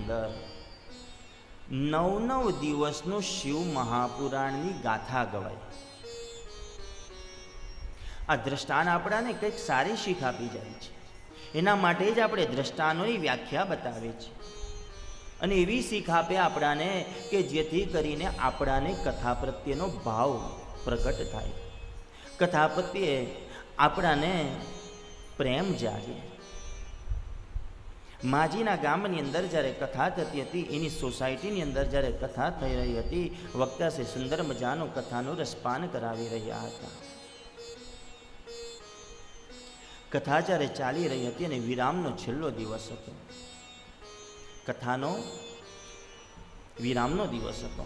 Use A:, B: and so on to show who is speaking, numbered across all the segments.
A: અંદર 9 દિવસનું શિવ મહાપુરાણની ગાથા ગવાય. આ દ્રષ્ટાન આપણાને કંઈક સારી શીખ આપી જાય છે. એના માટે જ આપણે દ્રષ્ટાનોની વ્યાખ્યા બતાવે છે અને એવી શીખ આપે આપણાને કે જેથી કરીને આપણાને કથા પ્રત્યેનો ભાવ પ્રગટ થાય, કથા પ્રત્યે આપણાને પ્રેમ જાગે. માજીના ગામની અંદર જ્યારે કથા થતી હતી, એની સોસાયટીની અંદર જ્યારે કથા થઈ રહી હતી, વક્તા શ્રી સુંદર મજાનું કથાનું રસપાન કરાવી રહ્યા હતા. કથા જ્યારે ચાલી રહી હતી અને વિરામનો છેલ્લો દિવસ હતો, કથાનો વિરામનો દિવસ હતો.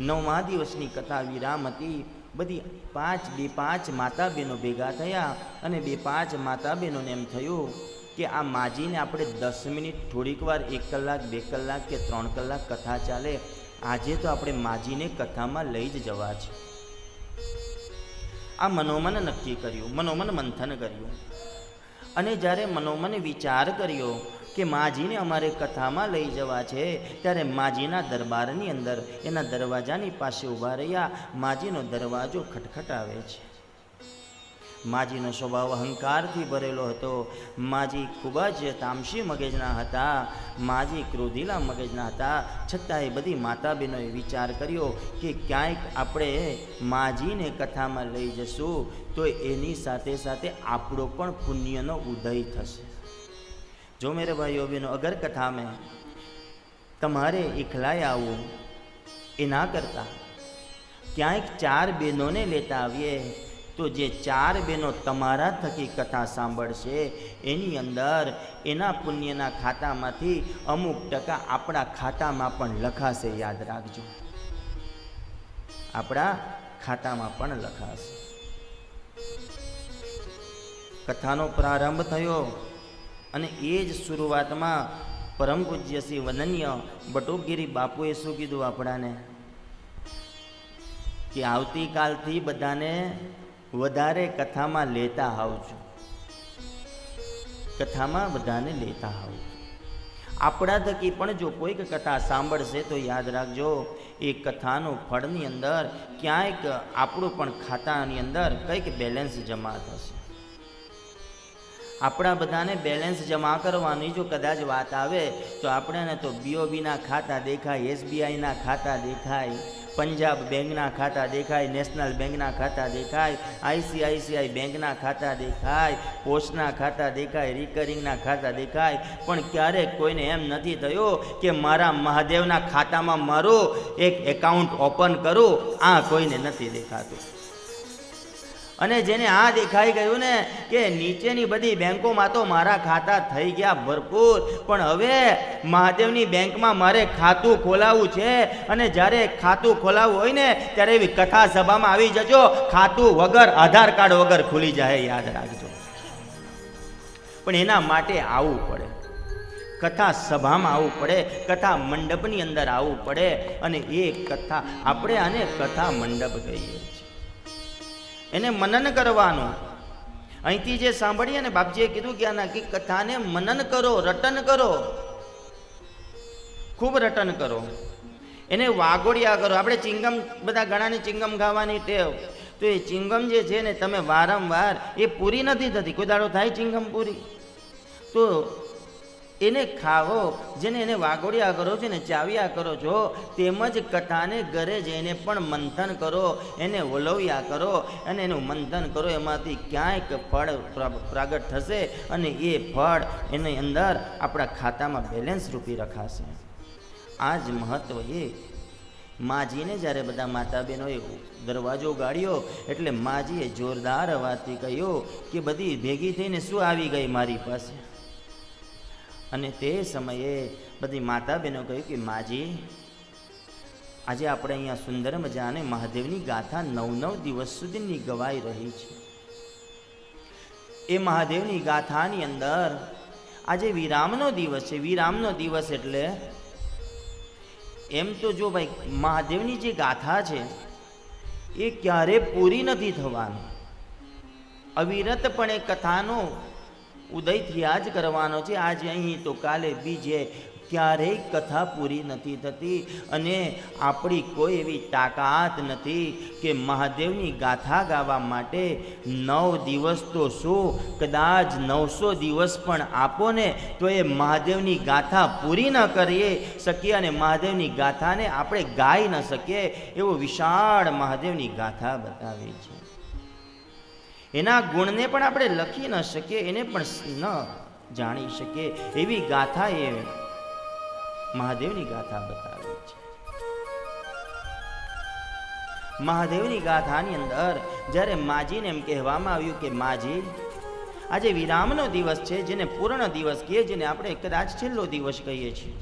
A: 9મા દિવસની કથા વિરામ હતી. બધી 5 માતા બહેનો ભેગા થયા અને 2-5 માતા બહેનોને એમ થયું કે આ માજીને આપણે 10 મિનિટ, થોડીક વાર 1 કલાક, 2 કલાક કે 3 કલાક કથા ચાલે, આજે તો આપણે માજીને કથામાં લઈ જ જવા છે. આ મનોમન નક્કી કર્યું, મનોમન મંથન કર્યું અને જ્યારે મનોમન વિચાર કર્યો કે માજીને અમારે કથામાં લઈ જવા છે, ત્યારે માજીના દરબારની અંદર એના દરવાજાની પાસે ઊભા રહ્યા. માજીનો દરવાજો ખટખટાવે છે. માજીનો સ્વભાવ અહંકારથી ભરેલો હતો. માજી ખૂબ જ તામસી મગજના હતા, માજી ક્રોધીલા મગજના હતા. છતાં એ બધી માતા બહેનોએ વિચાર કર્યો કે ક્યાંક આપણે માજીને કથામાં લઈ જશું તો એની સાથે સાથે આપણો પણ પુણ્યનો ઉદય થશે. જો મેરે ભાઈઓ બહેનો, અગર કથા મેં તમારે એકલાએ આવવું એના કરતાં ક્યાંક 4 બહેનોને લેતા આવીએ તો જે 4 બહેનો તમારા થકી કથા સાંભળશે એની અંદર એના પુણ્યના ખાતામાંથી અમુક ટકા આપણા ખાતામાં પણ લખાશે. યાદ રાખજો, આપણા ખાતામાં પણ લખાશે. કથાનો પ્રારંભ થયો અને એ જ શરૂઆતમાં પરમ પૂજ્ય શ્રી વંદનીય બટુકગીરી બાપુએ શું કીધું આપણાને કે આવતીકાલથી બધાને વધારે કથામાં લેતા આવજો, કથામાં બધાને લેતા આવજો. આપણા થકી પણ જો કોઈક કથા સાંભળશે તો યાદ રાખજો, એ કથાનું ફળની અંદર ક્યાંક આપણું પણ ખાતાની અંદર કંઈક બેલેન્સ જમા થશે. આપણા બધાને બેલેન્સ જમા કરવાની જો કદાચ વાત આવે તો આપણને તો બીઓબીના ખાતા દેખાય, એસબીઆઈના ખાતા દેખાય, પંજાબ બેંકના ખાતા દેખાય, નેશનલ બેંકના ખાતા દેખાય, આઈસીઆઈસીઆઈ બેંકના ખાતા દેખાય, પોસ્ટના ખાતા દેખાય, રિકરિંગના ખાતા દેખાય. પણ ક્યારેક કોઈને એમ નથી થયું કે મારા મહાદેવના ખાતામાં મારું એક એકાઉન્ટ ઓપન કરું? આ કોઈને નથી દેખાતું. અને જેને આ દેખાઈ ગયું ને કે નીચેની બધી બેંકોમાં તો મારા ખાતા થઈ ગયા ભરપૂર, પણ હવે મહાદેવની બેંકમાં મારે ખાતું ખોલાવવું છે, અને જ્યારે ખાતું ખોલાવવું હોય ને ત્યારે એવી કથા સભામાં આવી જજો, ખાતું વગર, આધાર કાર્ડ વગર ખુલી જાય. યાદ રાખજો. પણ એના માટે આવવું પડે, કથા સભામાં આવવું પડે, કથા મંડપની અંદર આવવું પડે. અને એ કથા, આપણે આને કથા મંડપ કહીએ છીએ, એને મનન કરવાનું. અહીંથી જે સાંભળીએ ને, બાપજીએ કીધું કે આના કથાને મનન કરો, રટન કરો, ખૂબ રટન કરો, એને વાગોડિયા કરો. આપણે ચિંગમ, બધા ઘણાની ચિંગમ ખાવાની ટેવ, તો એ ચિંગમ જે છે ને તમે વારંવાર, એ પૂરી નથી થતી. કોઈ દાડો થાય ચિંગમ પૂરી? તો એને ખાવો, જેને એને વાગોડિયા કરો છો ને ચાવ્યા કરો છો, તેમજ કથાને ઘરે જઈને પણ મંથન કરો, એને વલોવ્યા કરો અને એનું મંથન કરો. એમાંથી ક્યાંક ફળ પ્રગટ થશે અને એ ફળ એની અંદર આપણા ખાતામાં બેલેન્સ રૂપી રખાશે. આ જ મહત્વ. એ માજીને જ્યારે બધા માતા બહેનોએ દરવાજો ગાળ્યો એટલે માજીએ જોરદાર અવાજથી કહ્યું કે બધી ભેગી થઈને શું આવી ગઈ મારી પાસે? અને તે સમયે બધી માતા બહેનો કહ્યું કે માજી, આજે આપણે અહીંયા સુંદર મજાને મહાદેવની ગાથા 9 દિવસ સુધીની ગવાઈ રહી છે. એ મહાદેવની ગાથાની અંદર આજે વિરામનો દિવસ છે. વિરામનો દિવસ એટલે એમ તો જો ભાઈ મહાદેવની જે ગાથા છે એ ક્યારે પૂરી નથી થવાની. અવિરતપણે કથાનો ઉદયથી આજ કરવાનો છે, આજે અહીં તો કાલે બીજે, ક્યારેય કથા પૂરી નથી થતી. અને આપણી કોઈ એવી તાકાત નથી કે મહાદેવની ગાથા ગાવા માટે 9 દિવસ તો શું, કદાચ 900 દિવસ પણ આપો ને તો એ મહાદેવની ગાથા પૂરી ન કરી શકીએ અને મહાદેવની ગાથાને આપણે ગાઈ ન શકીએ. એવો વિશાળ મહાદેવની ગાથા બતાવી છે. એના ગુણને પણ આપણે લખી ન શકીએ, એને પણ ન જાણી શકીએ એવી ગાથા એ મહાદેવની ગાથા બતાવી છે. મહાદેવની ગાથાની અંદર જ્યારે માજીને એમ કહેવામાં આવ્યું કે માજી, આજે વિરામનો દિવસ છે, જેને પૂર્ણ દિવસ કહીએ, જેને આપણે કદાચ છેલ્લો દિવસ કહીએ છીએ.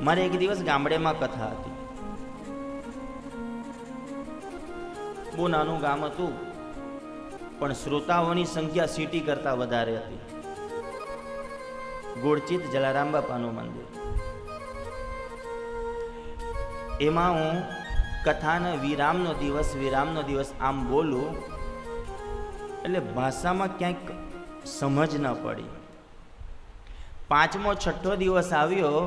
A: મારે એક દિવસ ગામડેમાં કથા હતી. બહુ નાનું ગામ હતું, પણ શ્રોતાઓની સંખ્યા સિટી કરતા વધારે હતી. ગોળચિત જલારામ બાપાનું મંદિર. એમાં હું કથાનો વિરામનો દિવસ આમ બોલું એટલે ભાષામાં ક્યાંક સમજ ન પડી. 5મો 6ઠ્ઠો દિવસ આવ્યો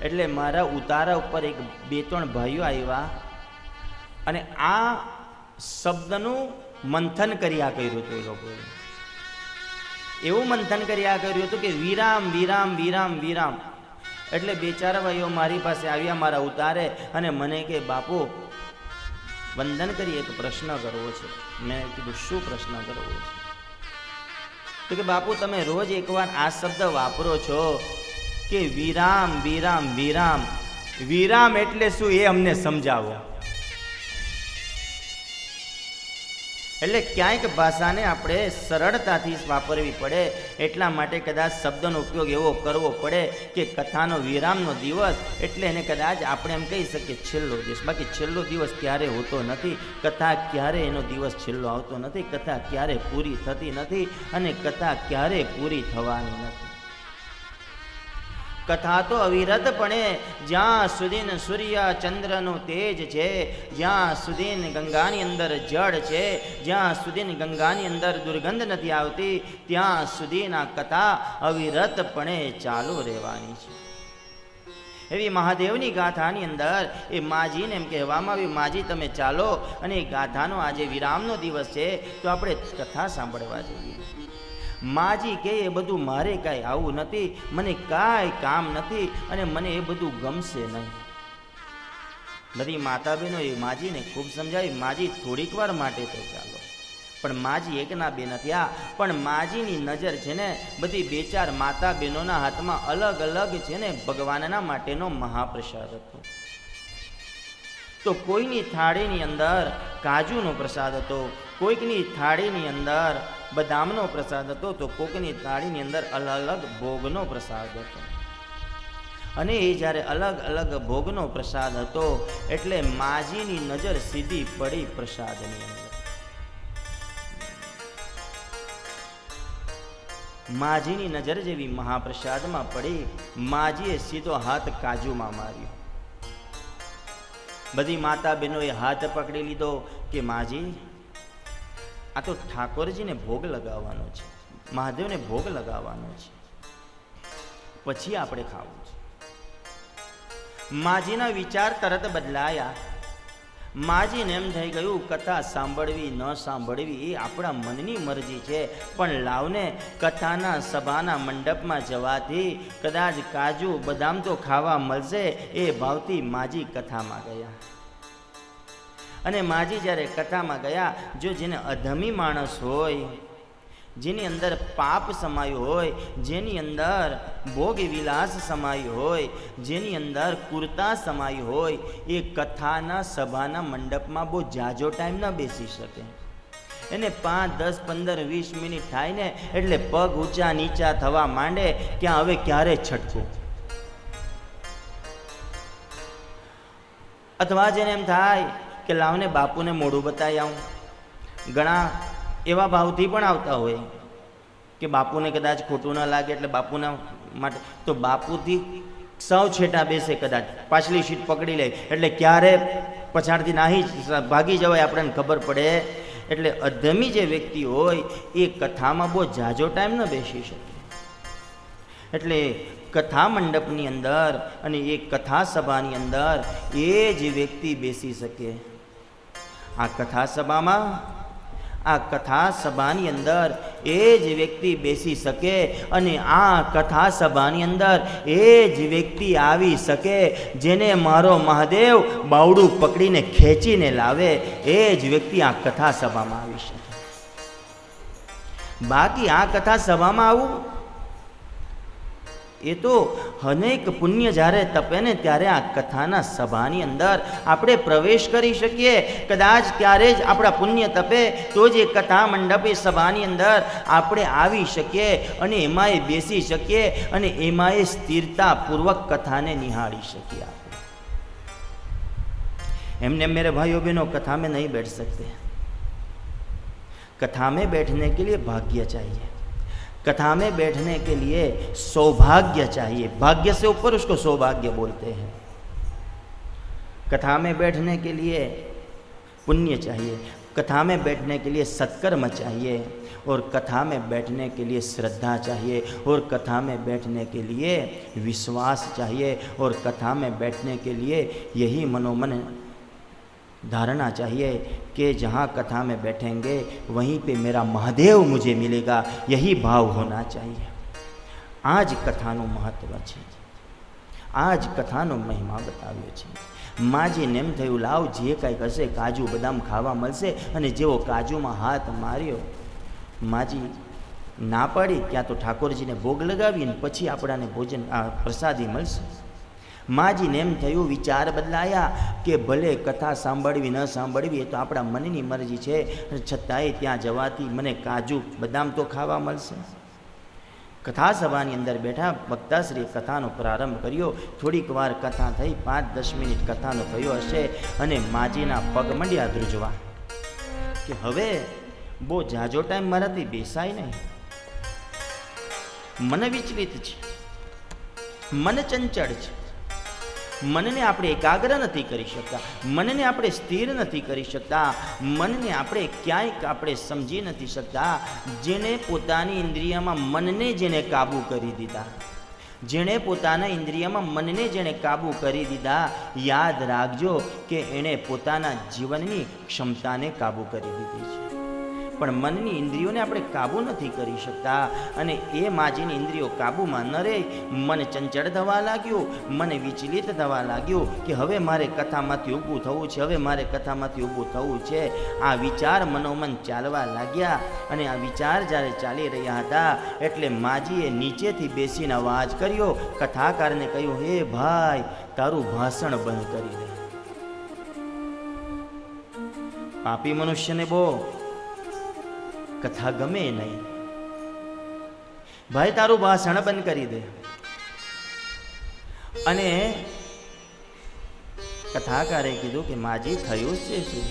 A: એટલે મારા ઉતારા ઉપર 2-3 ભાઈઓ આવ્યા અને આ શબ્દનું મંથન કર્યા કર્યું હતું. એ લોકોએ એવું મંથન કર્યા કર્યું હતું કે વિરામ વિરામ વિરામ વિરામ. એટલે 2-4 ભાઈઓ મારી પાસે આવ્યા મારા ઉતારે અને મને કે બાપુ વંદન કરી, એક પ્રશ્ન કરવો છે. મેં કીધું શું પ્રશ્ન કરવો છે? તો કે બાપુ તમે રોજ એકવાર આ શબ્દ વાપરો છો કે વિરામ વિરામ વિરામ. વિરામ એટલે શું એ અમને સમજાવો. એટલે ક્યાંક ભાષાને આપણે સરળતાથી વાપરવી પડે, એટલા માટે કદાચ શબ્દનો ઉપયોગ એવો કરવો પડે કે કથાનો વિરામનો દિવસ એટલે એને કદાચ આપણે એમ કહી શકીએ છેલ્લો દિવસ. બાકી છેલ્લો દિવસ ક્યારે હોતો નથી. કથા ક્યારે એનો દિવસ છેલ્લો આવતો નથી. કથા ક્યારે પૂરી થતી નથી અને કથા ક્યારે પૂરી થવાની નથી. કથા તો અવિરતપણે જ્યાં સુધી સૂર્ય ચંદ્રનો તેજ છે, જ્યાં સુધી ગંગાની અંદર જળ છે, જ્યાં સુધી ગંગાની અંદર દુર્ગંધ નથી આવતી, ત્યાં સુધીના કથા અવિરતપણે ચાલુ રહેવાની છે. એવી મહાદેવની ગાથાની અંદર એ માજીને એમ કહેવામાં આવ્યું, માજી તમે ચાલો અને એ ગાથાનો આજે વિરામનો દિવસ છે તો આપણે કથા સાંભળવા જઈએ. માજી કે એ બધું મારે કાંઈ આવું નથી, મને કાંઈ કામ નથી અને મને એ બધું ગમશે નહીં. બધી માતા બહેનો એ માજીને ખૂબ સમજાવી, માજી થોડીક વાર માટે તો ચાલો. પણ માજી એકના બે નથી. આ પણ માજીની નજર છે ને બધી 2-4 માતા બહેનોના હાથમાં અલગ અલગ છે ને ભગવાનના માટેનો મહાપ્રસાદ હતો. તો કોઈની થાળીની અંદર કાજુનો પ્રસાદ હતો, કોઈકની થાળીની અંદર બદામનો પ્રસાદ હતો, તો કોઈકની થાળીની અંદર અલગ અલગ ભોગનો પ્રસાદ હતો. અને એ જ્યારે અલગ અલગ ભોગનો પ્રસાદ હતો એટલે માજીની નજર સીધી પડી પ્રસાદની અંદર. માજીની નજર જેવી મહાપ્રસાદમાં પડી, માજીએ સીધો હાથ કાજુમાં માર્યો. બધી માતા બહેનોએ હાથ પકડી લીધો કે માજી આ તો ઠાકોરજીને ભોગ લગાવવાનો છે, મહાદેવને ભોગ લગાવવાનો છે, પછી આપણે ખાવું છે. માજીના વિચાર તરત બદલાયા. માજીને એમ થઈ ગયું કથા સાંભળવી ન સાંભળવી એ આપણા મનની મરજી છે, પણ લાવને કથાના સભાના મંડપમાં જવાથી કદાચ કાજુ બદામ તો ખાવા મળશે એ ભાવથી માજી કથામાં ગયા. અને માજી જ્યારે કથામાં ગયા, જો જેને અધમી માણસ હોય, જેની અંદર પાપ સમાયું હોય, જેની અંદર ભોગ વિલાસ સમાયું હોય, જેની અંદર કુર્તા સમાયું હોય, એ કથાના સભાના મંડપમાં બહુ જાજો ટાઈમ ન બેસી શકે. એને 5, 10, 15, 20 મિનિટ થાય ને એટલે પગ ઊંચા નીચા થવા માંડે કે હવે ક્યારે છટકું. અથવા જેને એમ થાય કે લાવને બાપુને મોઢું બતાવી આવું. ઘણા એવા ભાવથી પણ આવતા હોય કે બાપુને કદાચ ખોટું ન લાગે એટલે બાપુના માટે તો બાપુથી સૌ છેટા બેસે, કદાચ પાછલી સીટ પકડી લે એટલે ક્યારે પછાડથી નાહી ભાગી જવાય આપણને ખબર પડે એટલે અધમી જે વ્યક્તિ હોય એ કથામાં બહુ ઝાઝો ટાઈમ ન બેસી શકે. એટલે કથા મંડપની અંદર અને એ કથા સભાની અંદર એ જ વ્યક્તિ બેસી શકે. આ કથા સભામાં, આ કથા સભાની અંદર એ જ વ્યક્તિ બેસી શકે અને આ કથા સભાની અંદર એ જ વ્યક્તિ આવી શકે જેને મારો મહાદેવ બાવડું પકડીને ખેંચીને લાવે. એ જ વ્યક્તિ આ કથા સભામાં આવી શકે. બાકી આ કથા સભામાં આવું એ તો અનેક પુણ્ય જ્યારે તપે ને ત્યારે આ કથાના સભાની અંદર આપણે પ્રવેશ કરી શકીએ. કદાચ ત્યારે જ આપણા પુણ્ય તપે તો જ એ કથા મંડપે સભાની અંદર આપણે આવી શકીએ અને એમાંય બેસી શકીએ અને એમાંય સ્થિરતાપૂર્વક કથાને નિહાળી શકીએ. એમને मेरे भाइयों बहनों कथा में नहीं बैठ सकते. कथा में बैठने के लिए भाग्य चाहिए. कथा में बैठने के लिए सौभाग्य चाहिए. भाग्य से ऊपर उसको सौभाग्य बोलते हैं. कथा में बैठने के लिए पुण्य चाहिए, कथा में बैठने के लिए सत्कर्म चाहिए और कथा में बैठने के लिए श्रद्धा चाहिए और कथा में बैठने के लिए विश्वास चाहिए और कथा में बैठने के लिए यही मनोमन धारणा चाहिए कि जहाँ कथा में बैठेंगे वहीं पे मेरा महादेव मुझे मिलेगा. यही भाव होना चाहिए. आज कथाનું મહત્વ છે. આજ કથાનો મહિમા બતાવ્યો છે. માજીને એમ થયું લાવ જે કાંઈક હશે કાજુ બદામ ખાવા મળશે અને જેવો કાજુમાં હાથ માર્યો માજી ના પાડી ત્યાં તો ઠાકોરજીને ભોગ લગાવીને પછી આપણાને ભોજન પ્રસાદી મળશે. માજીને એમ થયું, વિચાર બદલાયા કે ભલે કથા સાંભળવી ન સાંભળવી એ તો આપણા મનની મરજી છે, છતાંય ત્યાં જવાથી મને કાજુ બદામ તો ખાવા મળશે. કથા સભાની અંદર બેઠા વક્તાશ્રીએ કથાનો પ્રારંભ કર્યો. થોડીક વાર કથા થઈ, 5-10 મિનિટ કથાનો થયો હશે અને માજીના પગ મંડ્યા ધ્રુજવા કે હવે બહુ ઝાઝો ટાઈમ મારાથી બેસાય નહીં. મન વિચલિત છે, મન ચંચળ છે. મનને આપણે એકાગ્ર નથી કરી શકતા, મનને આપણે સ્થિર નથી કરી શકતા, મનને આપણે ક્યાંય આપણે સમજી નથી શકતા. જેને પોતાની ઇન્દ્રિયમાં મનને જેને કાબૂ કરી દીધા, જેણે પોતાના ઇન્દ્રિયમાં મનને જેણે કાબૂ કરી દીધા, યાદ રાખજો કે એણે પોતાના જીવનની ક્ષમતાને કાબૂ કરી દીધી છે. પણ મનની ઇન્દ્રિયોને આપણે કાબૂ નથી કરી શકતા અને એ માજીની ઇન્દ્રિયો કાબૂમાં ન રહે. મન ચંચળ થવા લાગ્યું, મન વિચલિત થવા લાગ્યું કે હવે મારે કથામાંથી ઊભું થવું છે, હવે મારે કથામાંથી ઊભું થવું છે. આ વિચાર મનોમન ચાલવા લાગ્યા અને આ વિચાર જ્યારે ચાલી રહ્યા હતા એટલે માજીએ નીચેથી બેસીને અવાજ કર્યો. કથાકારને કહ્યું, હે ભાઈ તારું ભાષણ બંધ કરી દે. પાપી મનુષ્યને બહુ કથા ગમે નહીં. ભાઈ તારું ભાષણ બંધ કરી દે. અને કથાકારે કીધું કે માજી થયું છે શું?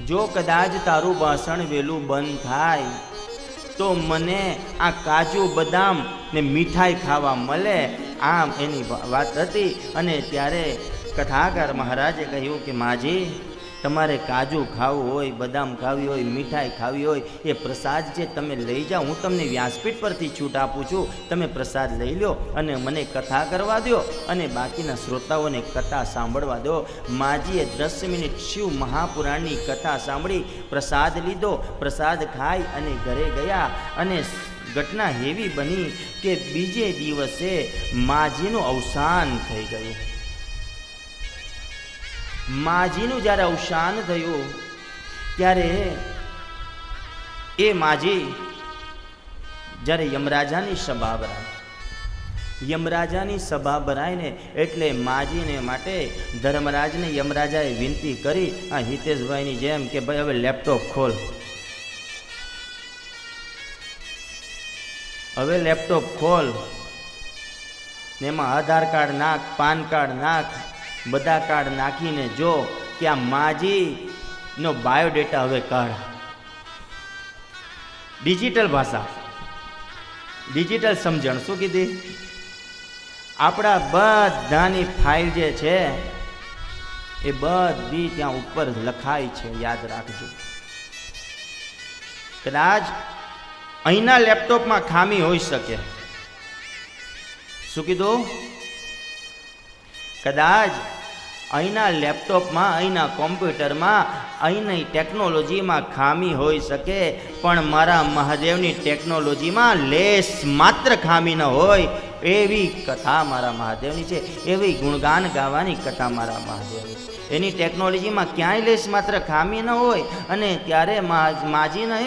A: જો કદાચ તારું ભાષણ વહેલું બંધ થાય તો મને આ કાજુ બદામ ને મીઠાઈ ખાવા મળે. આમ એની વાત હતી. અને ત્યારે કથાકાર મહારાજે કહ્યું કે માજી તમારે કાજુ ખાવું હોય, બદામ ખાવી હોય, મીઠાઈ ખાવી હોય, એ પ્રસાદ છે તમે લઈ જાઓ. હું તમને વ્યાસપીઠ પરથી છૂટ આપું છું, તમે પ્રસાદ લઈ લો અને મને કથા કરવા દો અને બાકીના શ્રોતાઓને કથા સાંભળવા દો. માજીએ 10 મિનિટ શિવ મહાપુરાણની કથા સાંભળી, પ્રસાદ લીધો, પ્રસાદ ખાઈ અને ઘરે ગયા. અને ઘટના એવી બની કે બીજે દિવસે માજીનું અવસાન થઈ ગયું. માજીનું જ્યારે અવસાન થયું ત્યારે એ માજી જ્યારે યમરાજાની સભા ભરાય, યમરાજાની સભા ભરાય ને એટલે માજીને માટે ધર્મરાજને યમરાજાએ વિનંતી કરી, આ હિતેશભાઈની જેમ કે ભાઈ હવે લેપટોપ ખોલ, હવે લેપટોપ ખોલ ને એમાં આધાર કાર્ડ નાખ, પાન કાર્ડ નાખ, બધા કાર્ડ નાખીને જો કે આ માજીનો બાયોડેટા હવે કાઢ. ડિજિટલ ભાષા, ડિજિટલ સમજણ. શું કીધી? આપણા બધાની ફાઇલ જે છે એ બધી ત્યાં ઉપર લખાય છે, યાદ રાખજો. કદાચ અહીંના લેપટોપમાં ખામી હોઈ શકે. શું કીધું? કદાચ અહીંના લેપટોપમાં, અહીંના કોમ્પ્યુટરમાં, અહીંની ટેકનોલોજીમાં ખામી હોઈ શકે, પણ મારા મહાદેવની ટેકનોલોજીમાં લેસ માત્ર ખામી ન હોય એવી કથા મારા મહાદેવની છે, એવી ગુણગાન ગાવાની કથા મારા મહાદેવની છે. એની ટેકનોલોજીમાં ક્યાંય લેસ માત્ર ખામી ન હોય. અને ત્યારે માજીને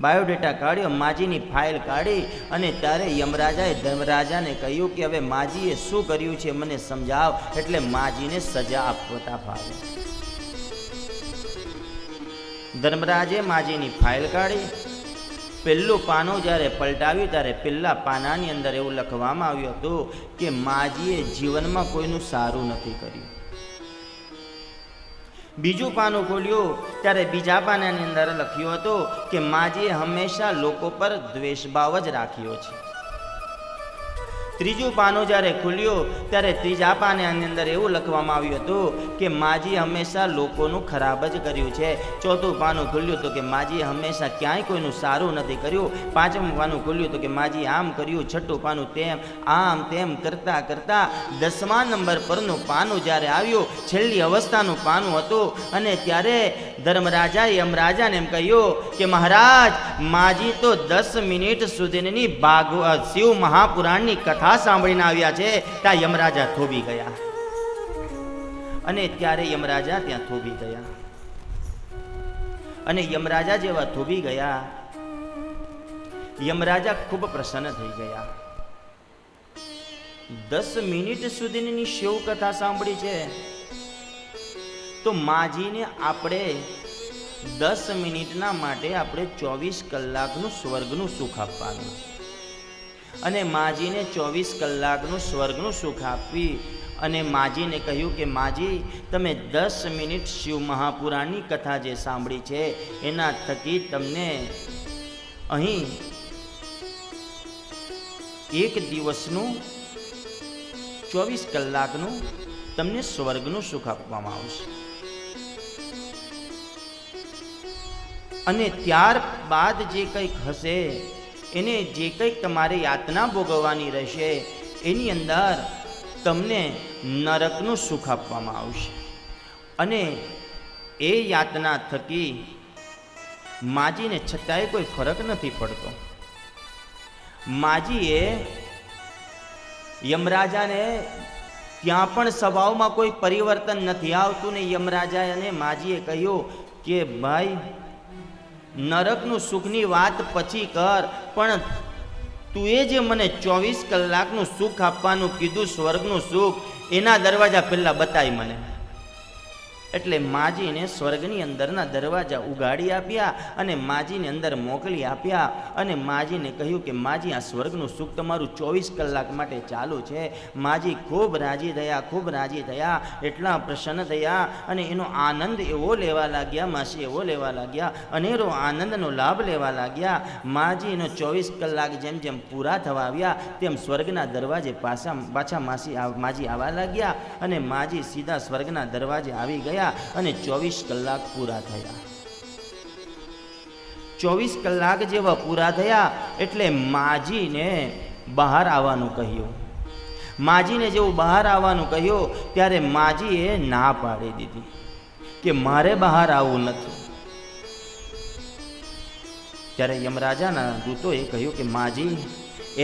A: બાયોડેટા કાઢ્યો, માજીની ફાઇલ કાઢી, અને ત્યારે યમરાજાએ ધર્મરાજાને કહ્યું કે હવે માજીએ શું કર્યું છે મને સમજાવ. એટલે માજીને સજા આપતા ફાવે. ધર્મરાજે માજીની ફાઇલ કાઢી, પહેલું પાનું જ્યારે પલટાવ્યું ત્યારે પહેલા પાનાની અંદર એવું લખવામાં આવ્યું હતું કે માજીએ જીવનમાં કોઈનું સારું નથી કર્યું. બીજું પાનું ખોલ્યું ત્યારે બીજા પાનાની અંદર લખ્યું હતું કે માજીએ હંમેશા લોકો પર દ્વેષભાવ જ રાખ્યો છે. ત્રીજું પાનું જ્યારે ખુલ્યું ત્યારે ત્રીજા પાનાની અંદર એવું લખવામાં આવ્યું હતું કે માજીએ હંમેશા લોકોનું ખરાબ જ કર્યું છે. ચોથું પાનું ખુલ્યું તો કે માજીએ હંમેશા ક્યાંય કોઈનું સારું નથી કર્યું. પાંચમું પાનું ખુલ્યું તો કે માજીએ આમ કર્યું. છઠ્ઠું પાનું તેમ, આમ તેમ કરતા કરતા 10મા નંબર પરનું પાનું જ્યારે આવ્યું, છેલ્લી અવસ્થાનું પાનું હતું. અને ત્યારે ધર્મરાજાએ યમરાજાને એમ કહ્યું કે મહારાજ, માજી તો 10 મિનિટ સુધીની શિવ મહાપુરાણની કથા સાંભળીને આવ્યા છે. ત્યાં યમરાજા થોભી ગયા. અને ત્યારે યમરાજા ત્યાં થોભી ગયા. અને યમરાજા જેવા થોભી ગયા, યમરાજા ખૂબ પ્રસન્ન થઈ ગયા. 10 મિનિટ સુધીની શિવ કથા સાંભળી છે, તો માજીને આપણે 10 મિનિટના માટે આપણે 24 કલાકનું સ્વર્ગનું સુખ આપવાનું. અને માજીને 24 કલાકનું સ્વર્ગનું સુખ આપી અને માજીને કહ્યું કે માજી, તમે 10 મિનિટ શિવ મહાપુરાણની કથા જે સાંભળી છે એના થકી તમને અહીં 1 દિવસનું 24 કલાકનું તમને સ્વર્ગનું સુખ આપવામાં આવશે. અને ત્યારબાદ જે કંઈક હશે, એને જે કંઈક તમારે યાતના ભોગવવાની રહેશે, એની અંદર તમને નરકનું સુખ આપવામાં આવશે. અને એ યાતના થકી માજીને છતાંય કોઈ ફરક નથી પડતો. માજીએ યમરાજાને ત્યાં પણ સ્વભાવમાં કોઈ પરિવર્તન નથી આવતું ને યમરાજાએ અને માજીએ કહ્યું કે ભાઈ, નરકનું સુખની વાત પછી કર, પણ તું એ જે મને 24 કલાકનું સુખ આપવાનું કીધું, સ્વર્ગનું સુખ, એના દરવાજા પહેલા બતાય મને. એટલે માજીને સ્વર્ગની અંદરના દરવાજા ઉગાડી આપ્યા અને માજીને અંદર મોકલી આપ્યા. અને માજીને કહ્યું કે માજી, આ સ્વર્ગનું સુખ તમારું 24 કલાક માટે ચાલુ છે. માજી ખૂબ રાજી થયા, ખૂબ રાજી થયા, એટલા પ્રસન્ન થયા અને એનો આનંદ એવો લેવા લાગ્યા, માસી એવો લેવા લાગ્યા, અનેરો આનંદનો લાભ લેવા લાગ્યા. માજીનો 24 કલાક જેમ જેમ પૂરા થવા આવ્યા તેમ સ્વર્ગના દરવાજે પાછા માજી આવવા લાગ્યા. અને માજી સીધા સ્વર્ગના દરવાજે આવી ગયા અને 24 કલાક પૂરા થયા. 24 કલાક જેવા પૂરા થયા એટલે માજીને બહાર આવવાનું કહ્યું. માજીને જેવું બહાર આવવાનું કહ્યું ત્યારે માજીએ ના પાડી દીધી કે મારે બહાર આવવું નથી. ત્યારે યમરાજાના દૂતોએ કહ્યું કે માજી,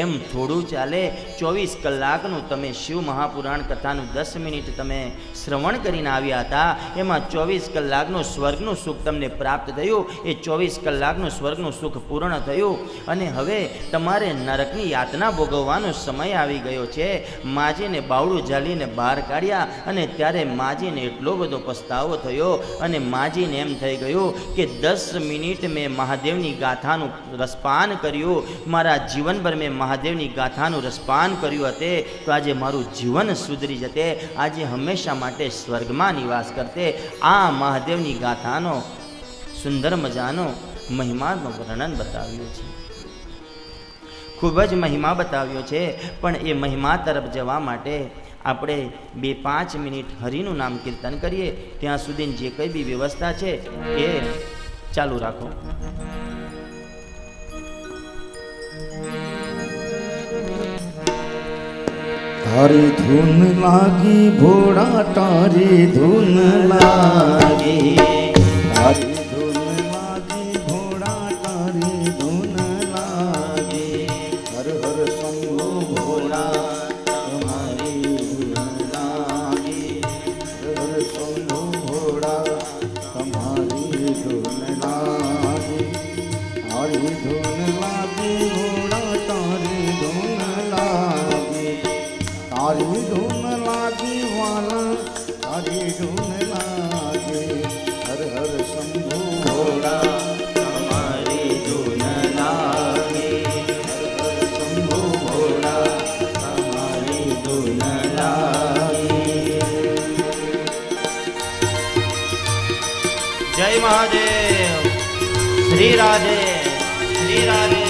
A: એમ થોડું ચાલે. 24 કલાકનું તમે શિવ મહાપુરાણ કથાનું 10 મિનિટ તમે શ્રવણ કરીને આવ્યા હતા, એમાં 24 કલાકનું સ્વર્ગનું સુખ તમને પ્રાપ્ત થયું. એ 24 કલાકનું સ્વર્ગનું સુખ પૂર્ણ થયું અને હવે તમારે નરકની યાતના ભોગવવાનો સમય આવી ગયો છે. માજીને બાવડું ઝાલીને બહાર કાઢ્યા અને ત્યારે માજીને એટલો બધો પસ્તાવો થયો અને માજીને એમ થઈ ગયું કે 10 મિનિટ મેં મહાદેવની ગાથાનું રસપાન કર્યું, મારા જીવનભર મેં મહાદેવની ગાથાનું રસપાન કર્યું હતે તો આજે મારું જીવન સુધરી જતે, આજે હંમેશા માટે સ્વર્ગમાં નિવાસ કરતે. આ મહાદેવની ગાથાનો સુંદર મજાનો મહિમાનું વર્ણન બતાવ્યું છે, ખૂબ જ મહિમા બતાવ્યો છે. પણ એ મહિમા તરફ જવા માટે આપણે 2-5 મિનિટ હરિનું નામ કીર્તન કરીએ. ત્યાં સુધી જે કંઈ બી વ્યવસ્થા છે એ ચાલુ રાખો.
B: તારી ધૂન લાગી ભોળા તારી ધૂન લાગી તારી ધૂન લાગી ભોળા તારી ધૂન લાગી હર હર શંભુ ભોળા તમારી ધૂન લાગી હર હર શંભુ ભોળા તમારી ધૂન લાગી તારી ધૂન લાગી ભોળા તારી ધૂન લાગી તારી ધૂન લાગી વાલા તારી ધૂન લાગી હર હર શંભુ ભોળા
A: તમારી ધૂન લાગી
B: હર હર શંભુ ભોળા
A: તમારી ધૂન લાગી. જય મહાદેવ. શ્રી રાધે શ્રી રાધે.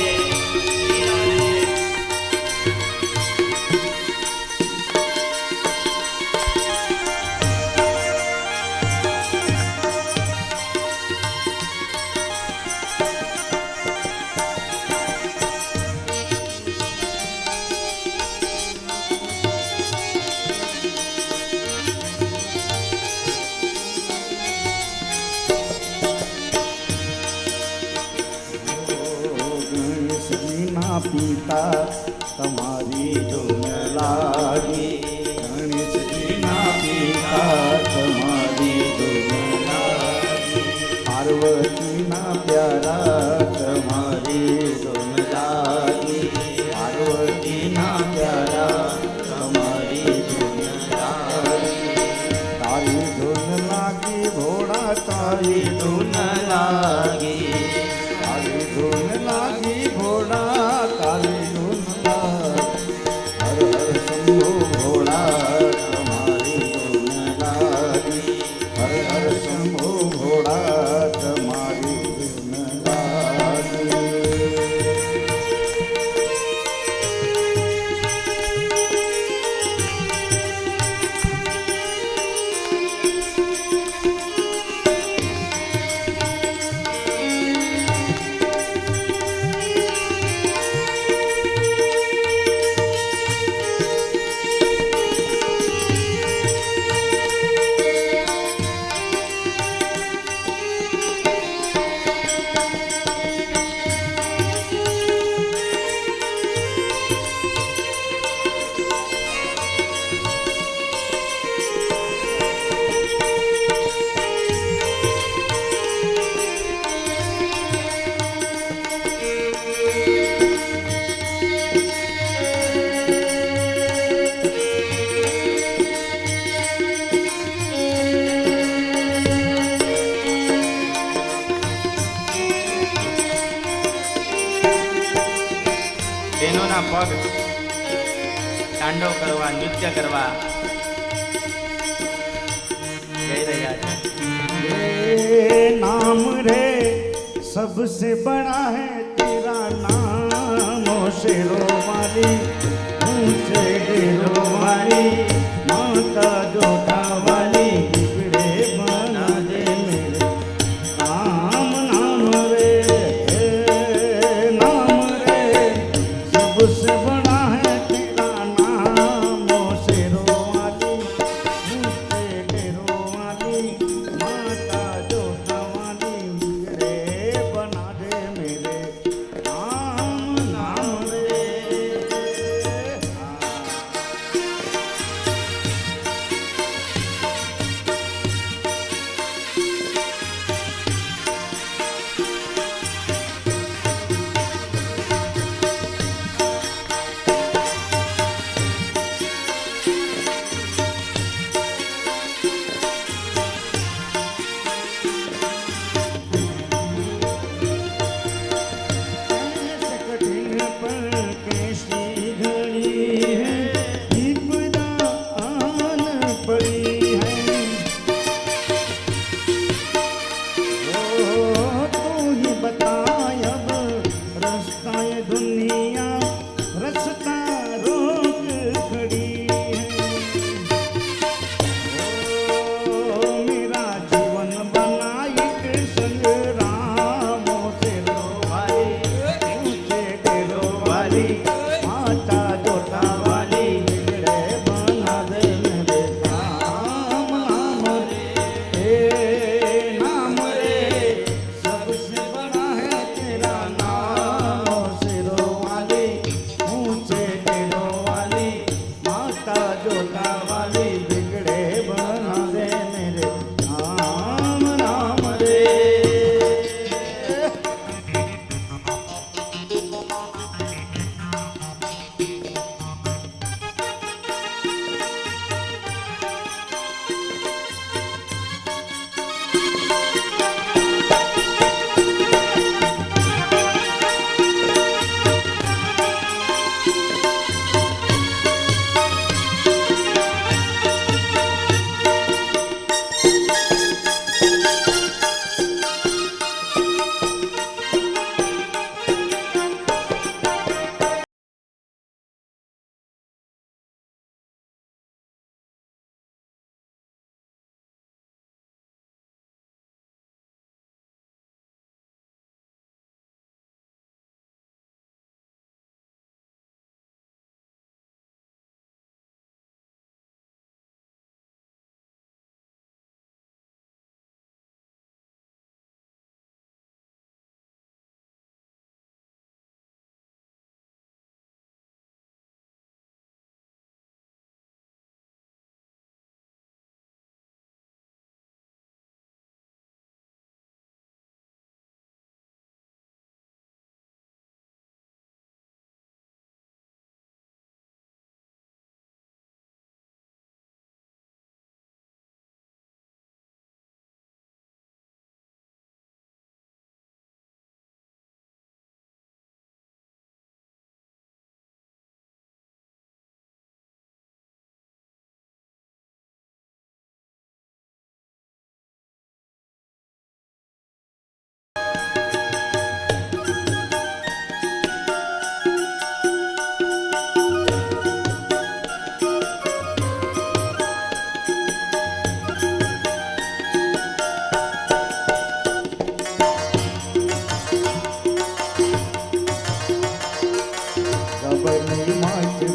B: ગણેશજીના પિતા તમારી ધૂન લાગી ગણેશજીના પિતા તમારી ધૂન લાગી પાર્વતીના પ્યારા તમારી ધૂન લાગી પાર્વતીના પ્યારા તમારી ધૂન લાગી તારી ધૂન લાગી ભોળા તારી ધૂન લાગી તારી ધૂન લાગી ભોળા તારી ધૂન લાગી હર હર શંભુ ભોળા તમારી ધૂન લાગી હર હર શંભુ ભોળા તમારી ધૂન લાગી.
A: બહેનોના પગ તાંડવ કરવા નૃત્ય કરવા જઈ રહ્યા છે.
B: नाम रे सबसे बड़ा है तेरा नाम ओ शेरों वाली ऊंचे डेरों वाली माता जोधा वाली बिगड़े बना दे मेरे नाम नाम रे सबसे बड़ा है तेरा नाम ओ शेरों वाली ऊंचे डेरों वाली माता जोधा वाली बिगड़े बना दे मेरे नाम नाम रे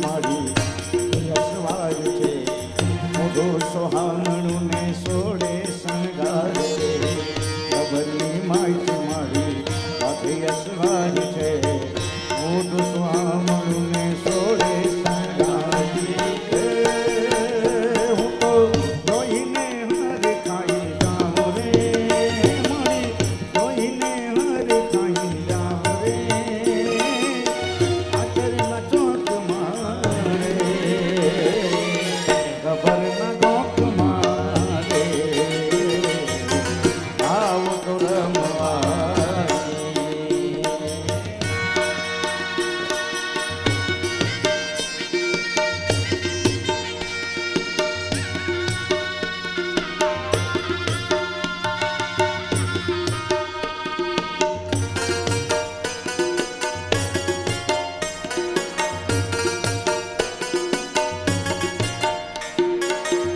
B: મારી યશવાજ છે મોઢું સોહામણું ને સોડે શણગાર છે ગભરની માહિતી મારી સાથે યશવાજ છે મોઢું સોહામણું ને સોડે શણગાર છે હું તો જોઈને હર ખાઈ જાઉં રે મારી જોઈને હર ખાઈ જાઉં રે આચરના ચોક મારે ખબરના ગોખ મારે આવ તો રમવાની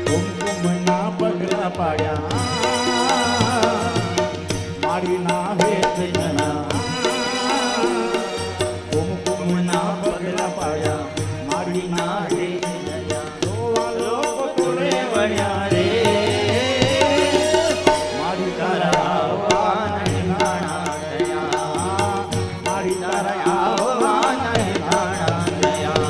B: કુમકુમના પગલા પાડ્યા મારીના હેઠ જણા કુમકુમના પગલા પાડ્યા મારીના હેઠ જણા જોવા લોકો તોડે વળ્યા રે મારી તારા આવવાને નાણા થયા મારી તારા આવવાને નાણા થયા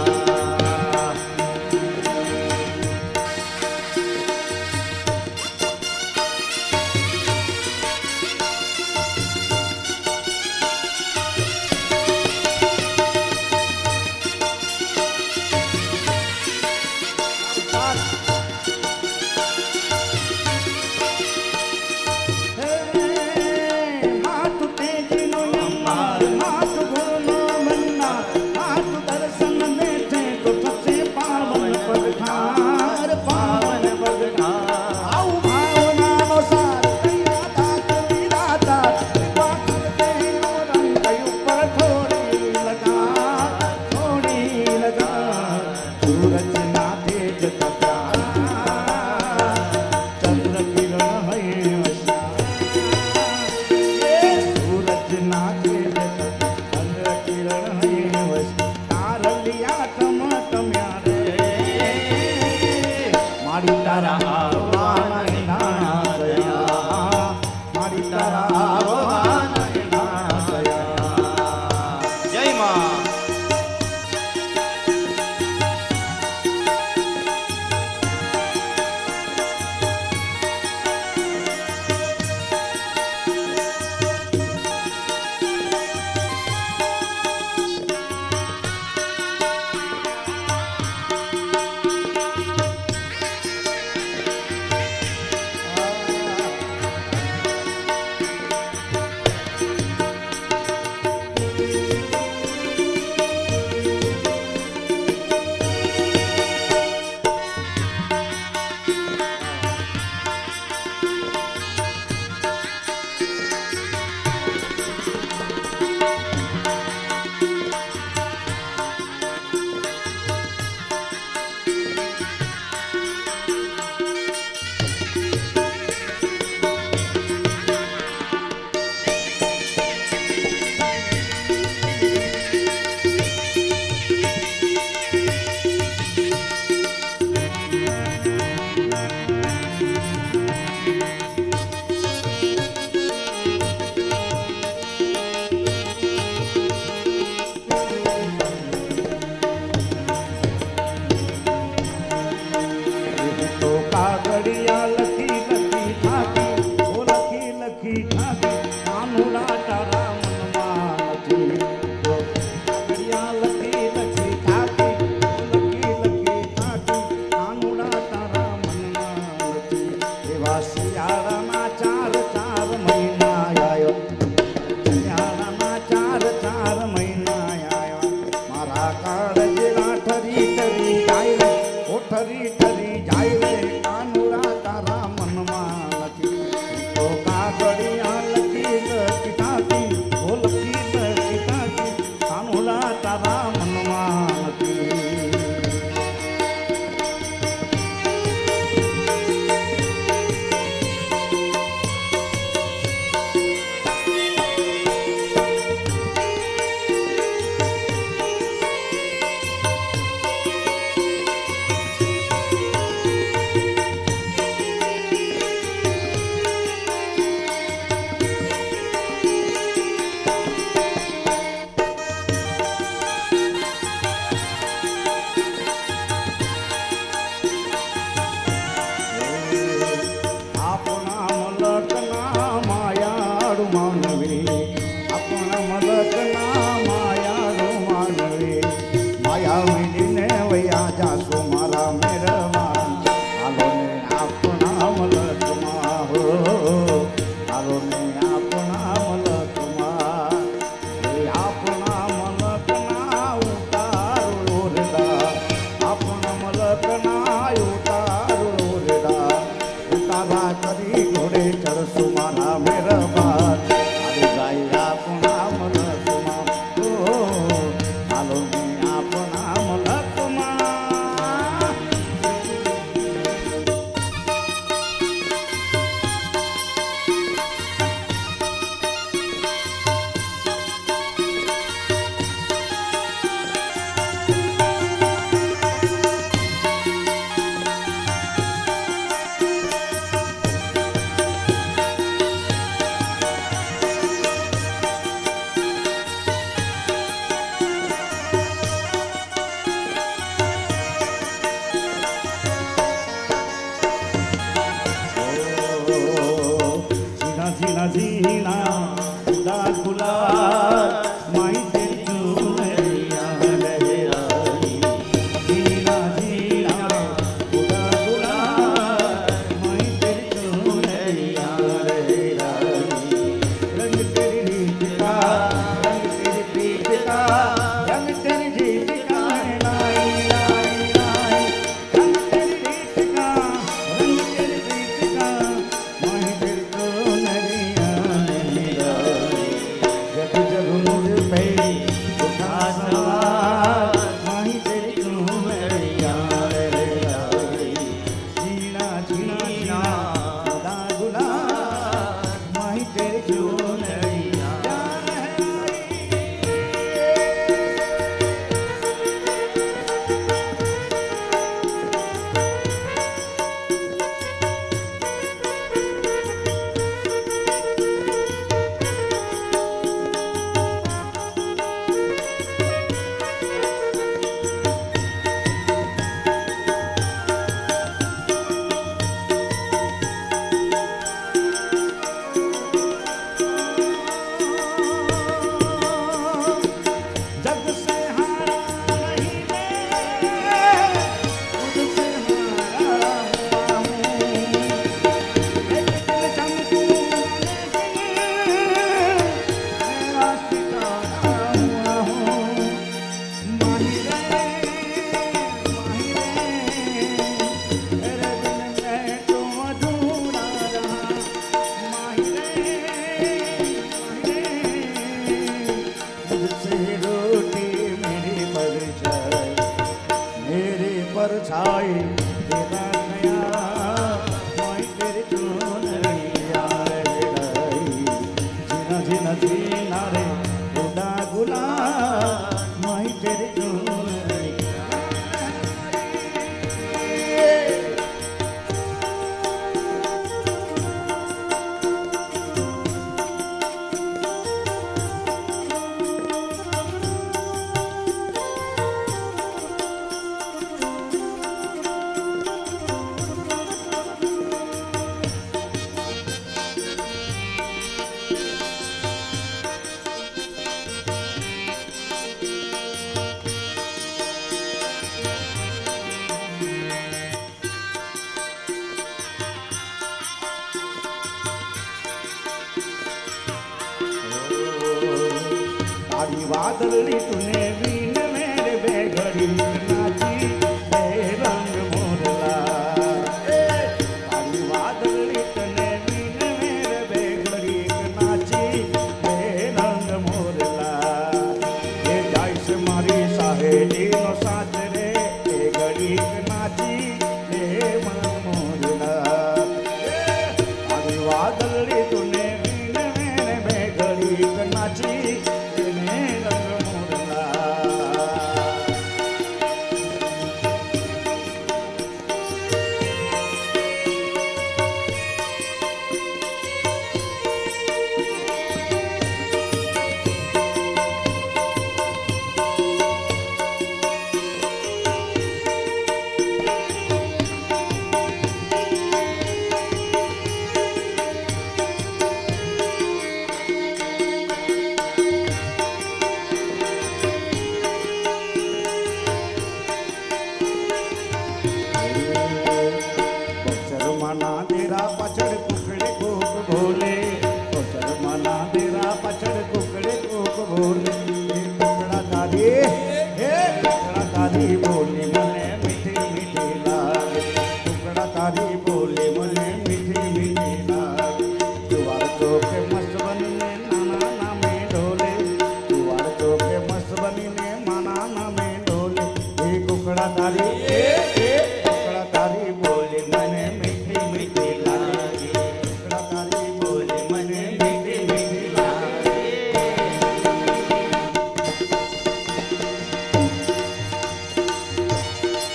B: હાથ તેજીનો યમ્મા હાથ ગુરુનો મન્ના હાથ દર્શન બેઠે તો થશે પાવન પગથાર પાવન પગથાર આવ ભાવનાનો સાર કયા દાત વિરાતા વાકર તેનો રંગ ઉપર થોડી લગા સૂરજના તેજ તપ્યા ચંદ્ર કિરણ હૈ સૂરજના તેજ ચંદ્ર કિરણ હૈ વસ તારલિયા ટમટમ્યા રે મારી તારા આવવાના નાણા થયા મારી તારા આવવાના નાણા થયા
A: જય માં
B: તો કાગળિયા લખી લખી થાકી ઓ લખી લખી થાકી આનુડા તારા મનમાં નથી તો કાગળિયા લખી લખી થાકી ઓ લખી લખી થાકી આનુડા તારા મનમાં નથી એવા શિયાળાના ચાર મહિના આવ્યો શિયાળાના ચાર મહિના આવ્યા મારા કાળજેલા ઠરી ઠરી જાય રે ઓ ઠરી ઠરી જાય રે કાનુડા તારા મનમાં નથી તો કાગળિયા લખી લખી થાકી ઓ લખી લખી થાકી કાનુડા તારા મનમાં નથી पर छाई तेरा नया माई तेरी चुनरिया रे जीना जीना जीना रे उड़ा गुला माई तेरी चुनरिया तारी वादळी तूने वीण मेरे बेघड़ी नाची हे रंग मोरला तारी वादळी तूने वीण मेरे बेघड़ी नाची हे रंग मोरला हे जायस मारी साहेली नो साथ रे हे घड़ी नाची हे मन मोरला तारी वादळी तूने वीण मेरे बेघड़ी नाची बोली मने मीठी मीठी लागे टुकड़ा तारी बोली मने मीठी मीठी लागे जुआर चौके मस्त बनी ने नाना ना में डोले जुआर चौके मस्त बनी ने माना ना में डोले ए कुकड़ा तारी कुकड़ा तारी बोली मने मीठी मीठी लागे कुकड़ा तारी बोली मने मीठी मीठी लागे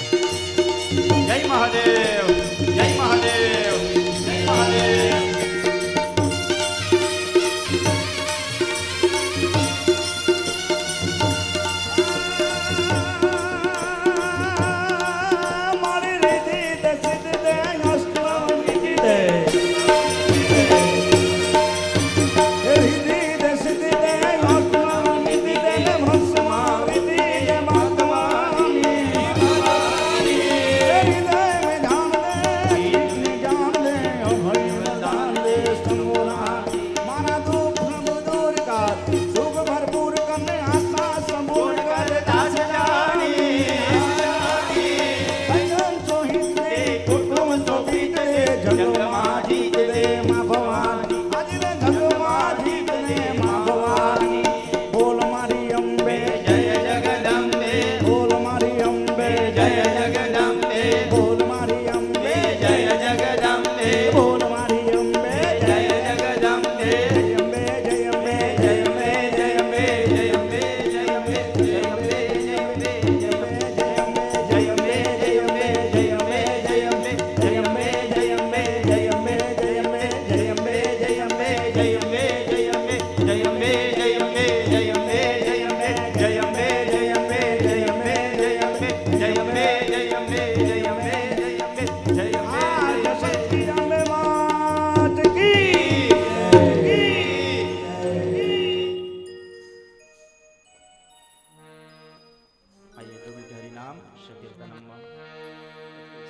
A: जय महादेव जय महादेव जय महादेव
B: मारे रे दे दस दे नष्ट मिटी दे रे दस दे नष्ट मिटी दे भस्मा विदे महात्मा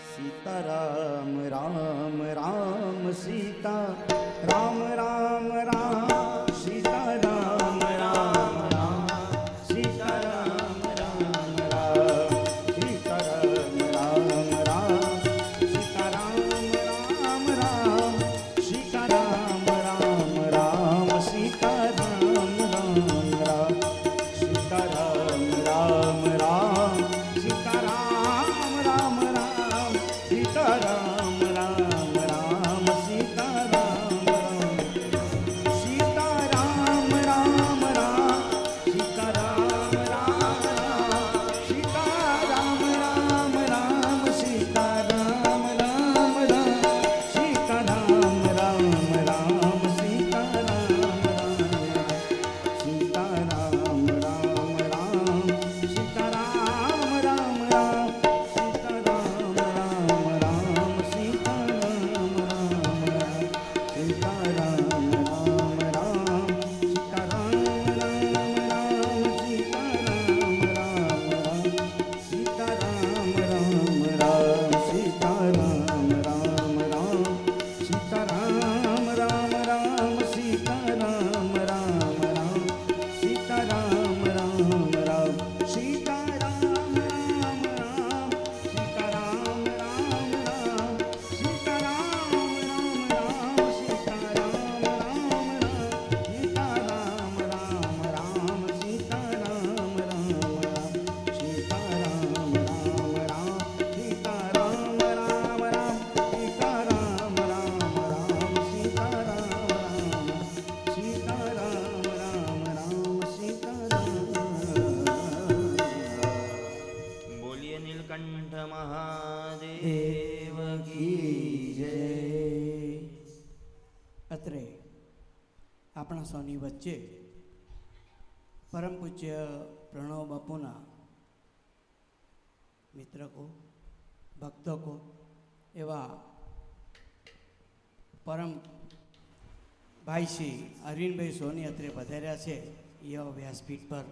B: सीताराम राम राम सीता राम राम राम सीता राम राम राम सीता राम राम राम सीता राम राम राम सीता राम राम राम सीता राम राम राम सीता राम राम राम सीता राम राम राम सीता राम राम
A: વૈકુંઠ મહાદેવ કી જય.
C: અત્રે આપણા સૌની વચ્ચે પરમ પૂજ્ય પ્રણવ બાપુના મિત્ર કો ભક્તો કો એવા પરમ ભાઈ શ્રી અરવિંદભાઈ સોની અત્રે પધાર્યા છે. એ વ્યાસપીઠ પર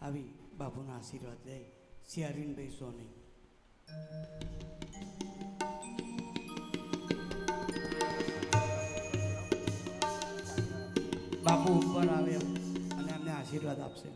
C: આવી બાપુના આશીર્વાદ લઈ શ્રી અરવિંદભાઈ સોની. બાપુ ઉપર આવે અને અમને આશીર્વાદ આપશે.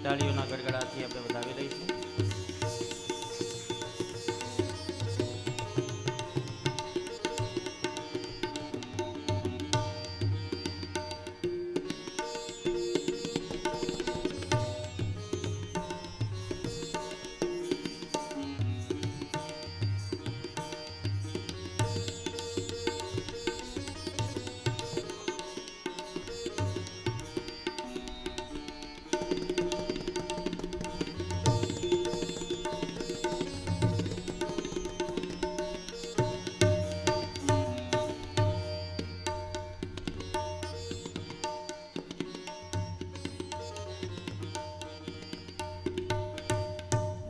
A: તાળીઓના ગડગડાથી આપણે વધાવી લઈશું.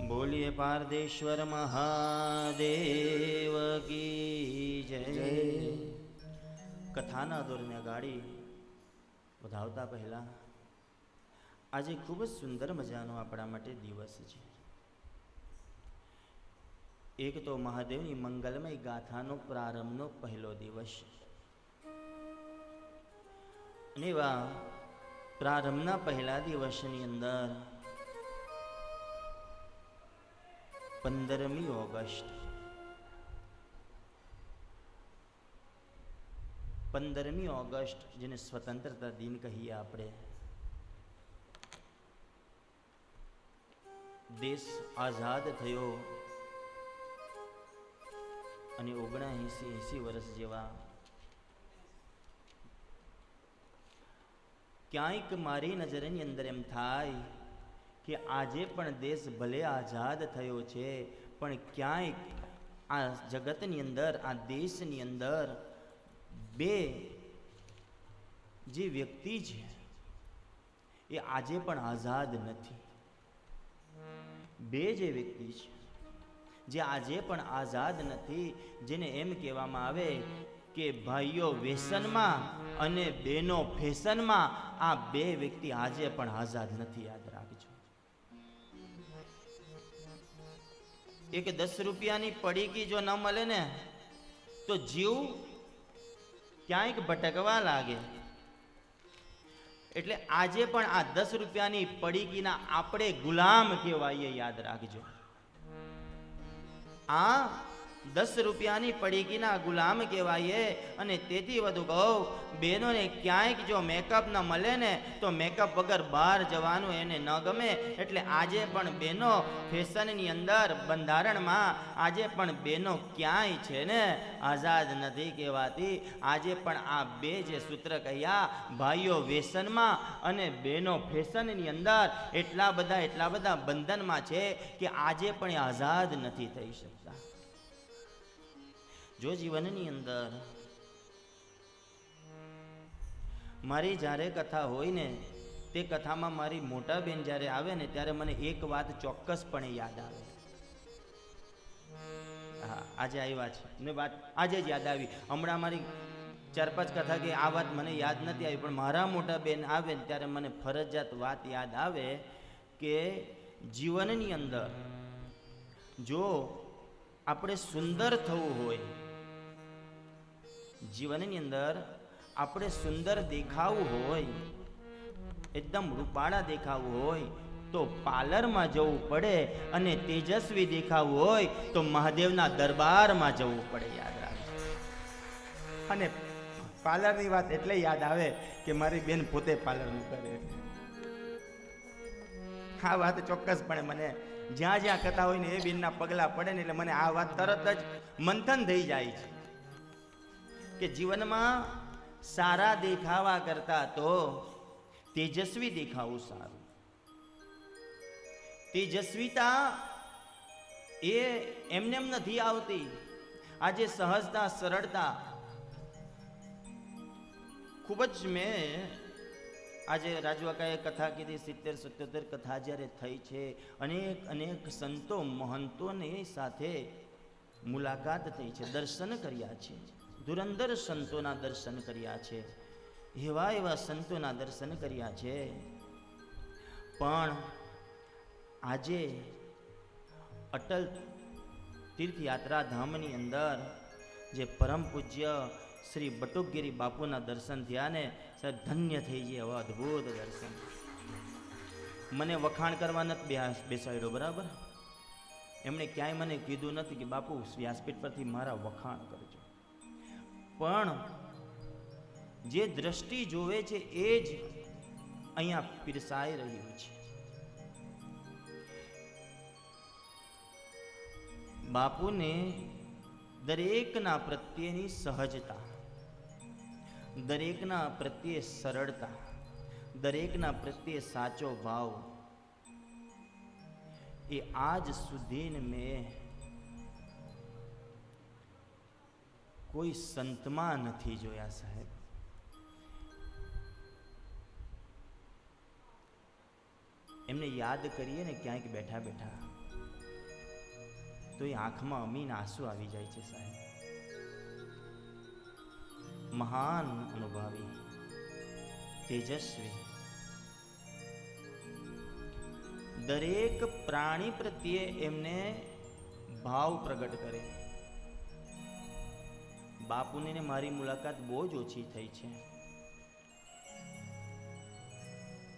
A: બોલીએ પારદેશ્વર મહાદેવ કી જય. કથાના દોરને ગાડી વધાવતા પહેલા આજે ખૂબ જ સુંદર મજાનો આપણા માટે દિવસ છે. એક તો મહાદેવની મંગલમય ગાથાનો પ્રારંભનો પહેલો દિવસ અને એવા પ્રારંભના પહેલા દિવસની અંદર 15મી ઓગસ્ટ 15મી ઓગસ્ટ જેને સ્વતંત્રતા દિન કહીએ આપણે, દેશ આઝાદ થયો અને 79-80 વર્ષ જેવા ક્યાંક મારી નજરની અંદર એમ થાય કે આજે પણ દેશ ભલે આઝાદ થયો છે પણ ક્યાંક આ જગતની અંદર, આ દેશની અંદર બે જે વ્યક્તિ છે એ આજે પણ આઝાદ નથી. બે જે વ્યક્તિ છે જે આજે પણ આઝાદ નથી, જેને એમ કહેવામાં આવે કે ભાઈઓ વ્યસનમાં અને બહેનો ફેશનમાં, આ બે વ્યક્તિ આજે પણ આઝાદ નથી. યાદ રાખજો. એક 10 રૂપિયાની પડીકી જો ન મળે ને તો જીવ ક્યાંક ભટકવા લાગે. એટલે આજે પણ આ 10 રૂપિયાની પડીકીના આપણે ગુલામ કહેવાઈએ. યાદ રાખજો. આ 10 રૂપિયાની પડીકીના ગુલામ કહેવાય. અને તેથી વધુ કહું, બહેનોને ક્યાંક જો મેકઅપ ન મળે ને તો મેકઅપ વગર બહાર જવાનું એને ન ગમે. એટલે આજે પણ બહેનો ફેશનની અંદર, બંધારણમાં આજે પણ બહેનો ક્યાંય છે ને આઝાદ નથી કહેવાતી. આજે પણ આ બે જે સૂત્ર કહ્યા, ભાઈઓ વ્યસનમાં અને બહેનો ફેશનની અંદર, એટલા બધા બંધનમાં છે કે આજે પણ એ આઝાદ નથી થઈ શકતા. જો જીવનની અંદર મારી જ્યારે કથા હોય ને, તે કથામાં મારી મોટા બેન જ્યારે આવે ને ત્યારે મને એક વાત ચોક્કસપણે યાદ આવે. હા, આજે આવ્યા છે ને, વાત આજે જ યાદ આવી. હમણાં મારી 4-5 કથા કે આ વાત મને યાદ નથી આવી, પણ મારા મોટા બેન આવે ને ત્યારે મને ફરજિયાત વાત યાદ આવે કે જીવનની અંદર જો આપણે સુંદર થવું હોય, જીવનની અંદર આપણે સુંદર દેખાવું હોય, એકદમ રૂપાળા દેખાવું હોય તો પાર્લરમાં જવું પડે, અને તેજસ્વી દેખાવું હોય તો મહાદેવના દરબારમાં જવું પડે. યાદ રાખજો. અને પાર્લરની વાત એટલે યાદ આવે કે મારી બેન પોતે પાર્લરનું કરે. આ વાત ચોક્કસપણે મને જ્યાં જ્યાં કથા હોય ને એ બેનના પગલા પડે ને એટલે મને આ વાત તરત જ મંથન થઈ જાય છે કે જીવનમાં સારા દેખાવા કરતા તો તેજસ્વી દેખાવું સારું. તેજસ્વીતા એ એમને નથી આવતી. આજે સહજતા, સરળતા, ખૂબ જ મેં આજે રાજવાકાએ કથા કીધી, 70-77 કથા જ્યારે થઈ છે, અનેક સંતો મહંતોની સાથે મુલાકાત થઈ છે, દર્શન કર્યા છે, ધુરંધર સંતોના દર્શન કર્યા છે, એવા સંતોના દર્શન કર્યા છે. પણ આજે અટલ તીર્થયાત્રા ધામની અંદર જે પરમ પૂજ્ય શ્રી બટુકગીરી બાપુના દર્શન થયા ને, સાહેબ ધન્ય થઈ ગયા. એવા અદ્ભુત દર્શન. મને વખાણ કરવા નથી બેસાડ્યો, બરાબર? એમણે ક્યાંય મને કીધું નથી કે બાપુ વ્યાસપીઠ પરથી મારા વખાણ કરજો. પણ જે દ્રષ્ટિ જોવે છે એ જ અહીંયા પીરસાઈ રહ્યું છે. બાપુને દરેકના પ્રત્યેની સહજતા, દરેકના પ્રત્યે સરળતા, દરેકના પ્રત્યે સાચો ભાવ, એ આજ સુધી મેં કોઈ સંતમાં નથી જોયા સાહેબ. એમને યાદ કરીએ ને ક્યાંક બેઠા બેઠા તો એ આંખમાં અમીન આંસુ આવી જાય છે સાહેબ. મહાન અનુભવી, તેજસ્વી, દરેક પ્રાણી પ્રત્યે એમને ભાવ પ્રગટ કરે. બાપુની ને મારી મુલાકાત બહુ જ ઓછી થઈ છે.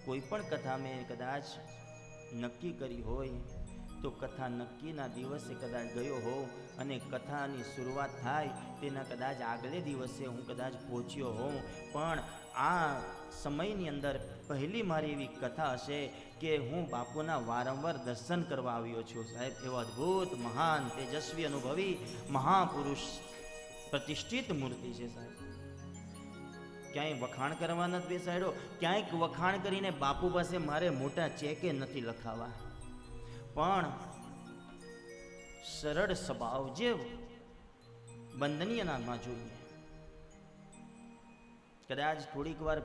A: કોઈ પણ કથા મેં કદાચ નક્કી કરી હોય તો કથા નક્કીના દિવસે કદાચ ગયો હોઉં અને કથાની શરૂઆત થાય તેના કદાચ આગલે દિવસે હું કદાચ પહોંચ્યો હોઉં, પણ આ સમયની અંદર પહેલી મારી એવી કથા હશે કે હું બાપુના વારંવાર દર્શન કરવા આવ્યો છું સાહેબ. એવો અદ્ભુત, મહાન, તેજસ્વી, અનુભવી મહાપુરુષ, પ્રતિષ્ઠિત મૂર્તિ છે સાહેબ. ક્યાંય વખાણ કરવા નથી બેસાડ્યો, ક્યાંક વખાણ કરીને બાપુ પાસે મારે મોટા ચેકે નથી લખાવા, પણ સરળ સ્વભાવ જે વંદનીયનામાં જોઈએ. કદાચ થોડીક વાર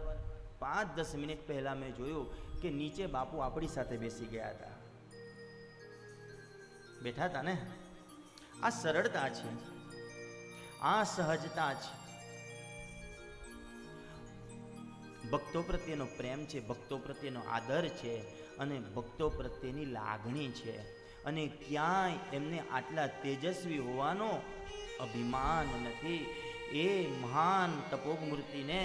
A: 5-10 મિનિટ પહેલા મેં જોયું કે નીચે બાપુ આપણી સાથે બેસી ગયા હતા, બેઠા હતા ને. આ સરળતા છે, આ સહજતા છે. ભક્તો પ્રત્યેનો પ્રેમ છે, ભક્તો પ્રત્યેનો આદર છે, અને ભક્તો પ્રત્યેની લાગણી છે. અને ક્યાંય એમને આટલા તેજસ્વી હોવાનો અભિમાન નથી. એ મહાન તપોમૂર્તિને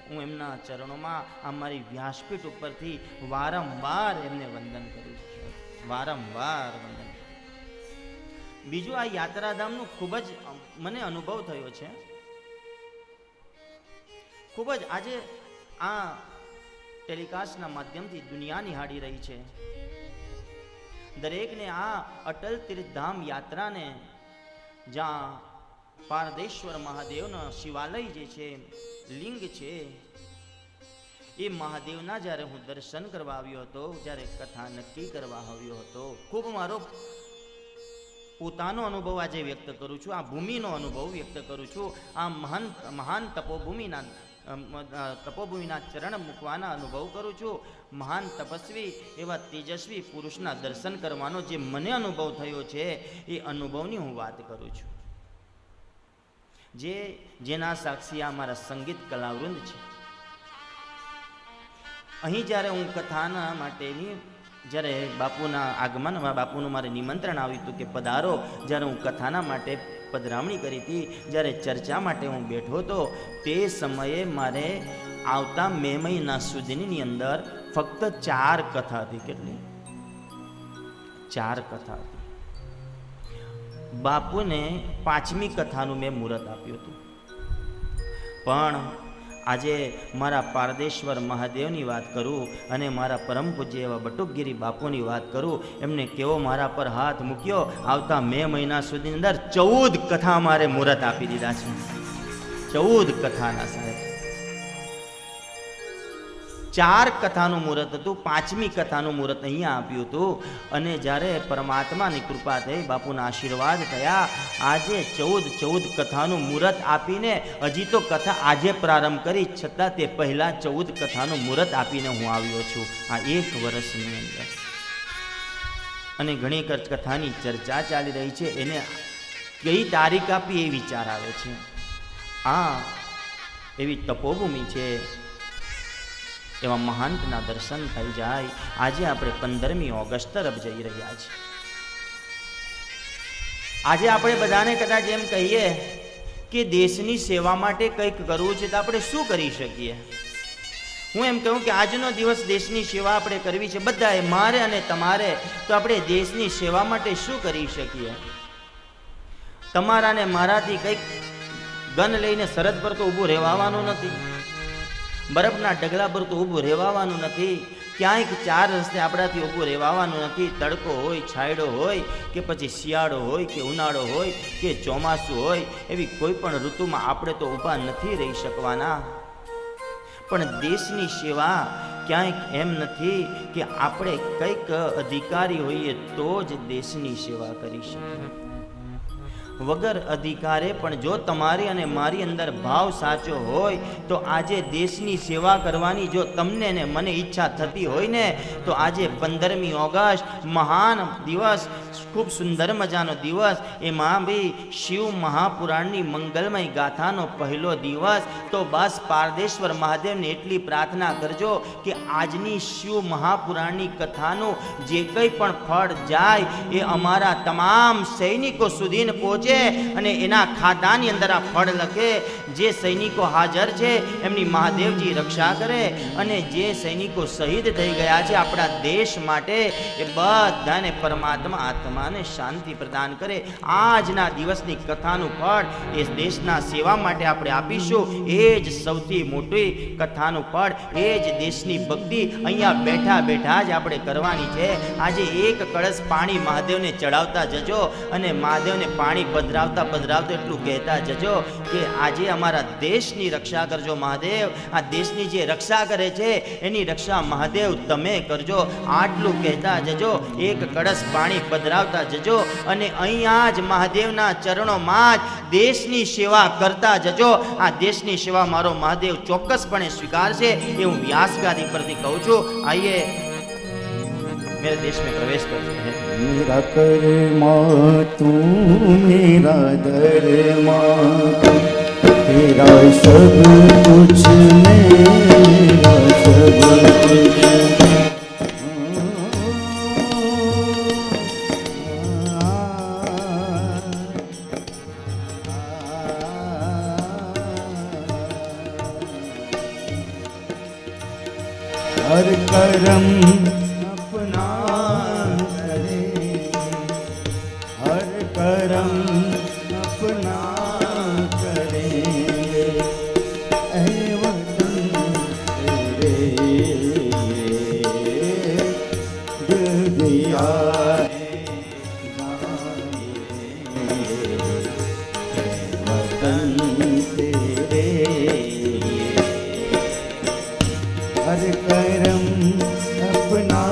A: હું એમના ચરણોમાં અમારી વ્યાસપીઠ ઉપરથી વારંવાર એમને વંદન કરું છું, વારંવાર વંદન. બીજું, આ યાત્રાધામનું ખૂબ જ મને અનુભવ થયો છે. ખૂબ જ આજે આ ટેલિકાસ્ટના માધ્યમથી દુનિયા નિહાળી રહી છે. દરેકને આ અટલ તીર્થધામ યાત્રાને, જ્યાં પારદેશ્વર મહાદેવનો શિવાલય જે છે, લિંગ છે, એ મહાદેવના જ્યારે હું દર્શન કરવા આવ્યો હતો, જ્યારે કથા નક્કી કરવા આવ્યો હતો, ખૂબ મારો પોતાનો અનુભવ આજે વ્યક્ત કરું છું, આ ભૂમિનો અનુભવ વ્યક્ત કરું છું. આ મહાન તપોભૂમિના ચરણ મૂકવાના અનુભવ કરું છું. મહાન તપસ્વી એવા તેજસ્વી પુરુષના દર્શન કરવાનો જે મને અનુભવ થયો છે, એ અનુભવની હું વાત કરું છું. જેના સાક્ષી આ મારા સંગીત કલાવૃંદ છે. અહીં જ્યારે હું કથાના માટેની જ્યારે બાપુના આગમનમાં બાપુનું મારે નિમંત્રણ આવ્યું હતું કે પધારો, જ્યારે હું કથાના માટે પધરામણી કરી હતી, જ્યારે ચર્ચા માટે હું બેઠો હતો, તે સમયે મારે આવતા મે મહિના સુધીની અંદર ફક્ત 4 કથા હતી. કેટલી? 4 કથા હતી. બાપુને 5મી કથાનું મેં મુહૂર્ત આપ્યું હતું. પણ આજે મારા પારદેશ્વર મહાદેવની વાત કરું અને મારા પરમ પૂજ્ય એવા બટુકગીરી બાપુની વાત કરું, એમને કેવો મારા પર હાથ મૂક્યો. આવતા મે મહિના સુધી અંદર 14 કથા મારે મુહૂર્ત આપી દીધા છે. 14 કથાના સાહેબ. 4 કથાનું મુહૂર્ત હતું, 5મી કથાનું મુહૂર્ત અહીંયા આપ્યું હતું. અને જ્યારે પરમાત્માની કૃપા થઈ, બાપુના આશીર્વાદ થયા, આજે 14 કથાનું મુહૂર્ત આપીને, હજી તો કથા આજે પ્રારંભ કરી, છતાં તે પહેલા 14 કથાનું મુહૂર્ત આપીને હું આવ્યો છું આ 1 વર્ષની અંદર. અને ઘણી કથાની ચર્ચા ચાલી રહી છે, એને કઈ તારીખ આપી એ વિચાર આવે છે. આ એવી તપોભૂમિ છે, એવા મહાંતના દર્શન થઈ જાય. આજે આપણે 15મી ઓગસ્ટ તરફ જઈ રહ્યા છીએ. આજે આપણે બધાને કદાચ એમ કહીએ કે દેશની સેવા માટે કંઈક કરવું છે, તો આપણે શું કરી શકીએ? હું એમ કહું કે આજનો દિવસ દેશની સેવા આપણે કરવી છે, બધાએ, મારે અને તમારે. તો આપણે દેશની સેવા માટે શું કરી શકીએ? તમારા ને મારાથી કંઈક ગન લઈને સરહદ પર તો ઊભું રહેવાનું નથી, બરફના ઢગલા પર તો ઊભું રહેવાનું નથી, ક્યાંય 4 રસ્તે આપણાથી ઊભું રહેવાનું નથી. તડકો હોય, છાંયડો હોય, કે પછી શિયાળો હોય, કે ઉનાળો હોય, કે ચોમાસું હોય, એવી કોઈ પણ ઋતુમાં આપણે તો ઊભા નથી રહી શકવાના. પણ દેશની સેવા ક્યાંય એમ નથી કે આપણે કંઈક અધિકારી હોઈએ તો જ દેશની સેવા કરી શકીએ. વગર અધિકારે પણ જો તમારી અને મારી અંદર ભાવ સાચો હોય તો આજે દેશની સેવા કરવાની જો તમને ને મને ઈચ્છા થતી હોય ને, તો આજે 15મી ઓગસ્ટ મહાન દિવસ, ખૂબ સુંદર મજાનો દિવસ, એમાં બી શિવ મહાપુરાણની મંગલમય ગાથાનો પહેલો દિવસ. તો બસ પારદેશ્વર મહાદેવને એટલી પ્રાર્થના કરજો કે આજની શિવ મહાપુરાણની કથાનું જે કંઈ પણ ફળ જાય એ અમારા તમામ સૈનિકો સુધી પહોંચે અને એના ખાતાની અંદર આ ફળ લખે. જે સૈનિકો હાજર છે એમની મહાદેવજી રક્ષા કરે, અને જે સૈનિકો શહીદ થઈ ગયા છે આપણા દેશ માટે, એ બધાને પરમાત્મા આત્માને શાંતિ પ્રદાન કરે. આજના દિવસની કથાનું ફળ એ દેશના સેવા માટે આપણે આપીશું. એ જ સૌથી મોટી કથાનું ફળ, એ જ દેશની ભક્તિ અહીંયા બેઠા બેઠા જ આપણે કરવાની છે. આજે 1 કળશ પાણી મહાદેવને ચડાવતા જજો, અને મહાદેવને પાણી પધરાવતા પધરાવતા એટલું કહેતા જજો કે આજે અમારા દેશની રક્ષા કરજો મહાદેવ. આ દેશની જે રક્ષા કરે છે એની રક્ષા મહાદેવ તમે કરજો. આટલું કહેતા જજો, 1 કળશ પાણી પધરાવતા જજો, અને અહીંયા જ મહાદેવના ચરણોમાં જ દેશની સેવા કરતા જજો. આ દેશની સેવા મારો મહાદેવ ચોક્કસપણે સ્વીકારશે, એ હું વ્યાસગાદી પરથી કહું છું. આઈએ मेरे देश में प्रवेश करते हैं.
B: मेरा कर्मा तू मेरा धर्मा तेरा सब कुछ मेरा सब कुछ. हर कर्म हर कर्म अपना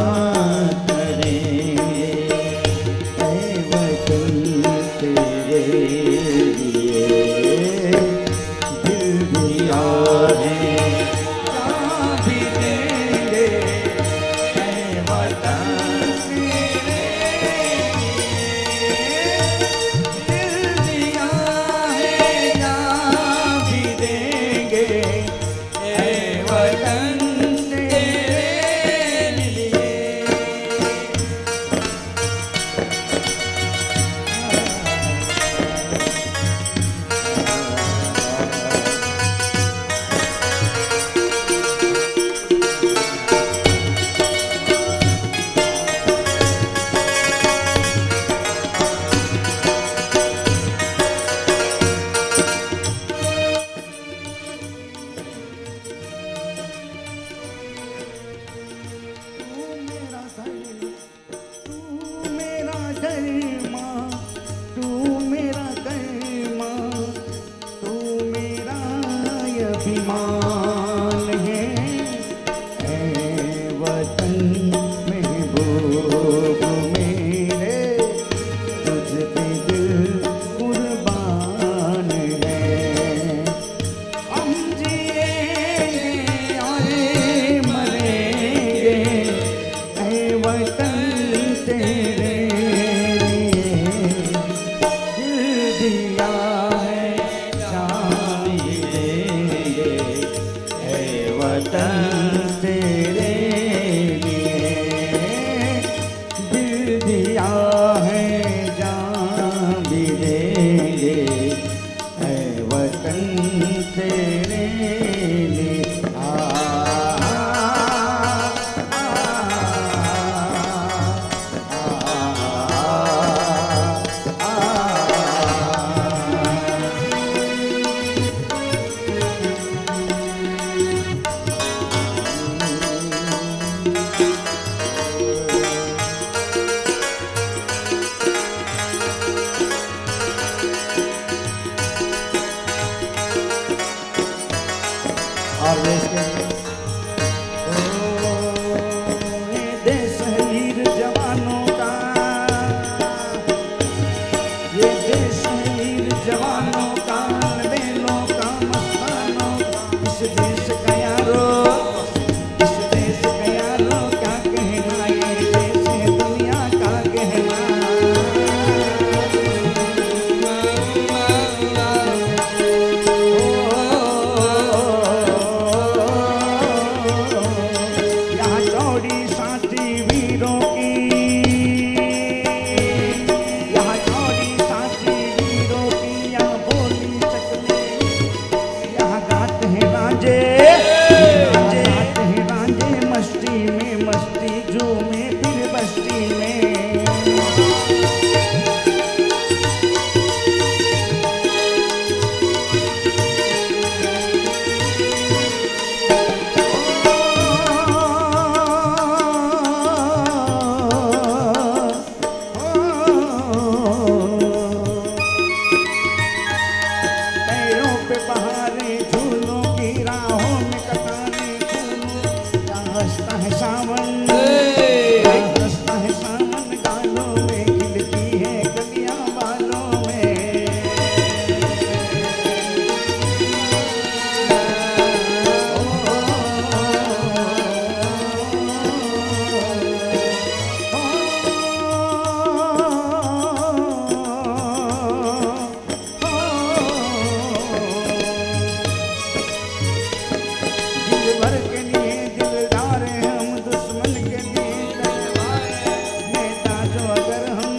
B: अगर हम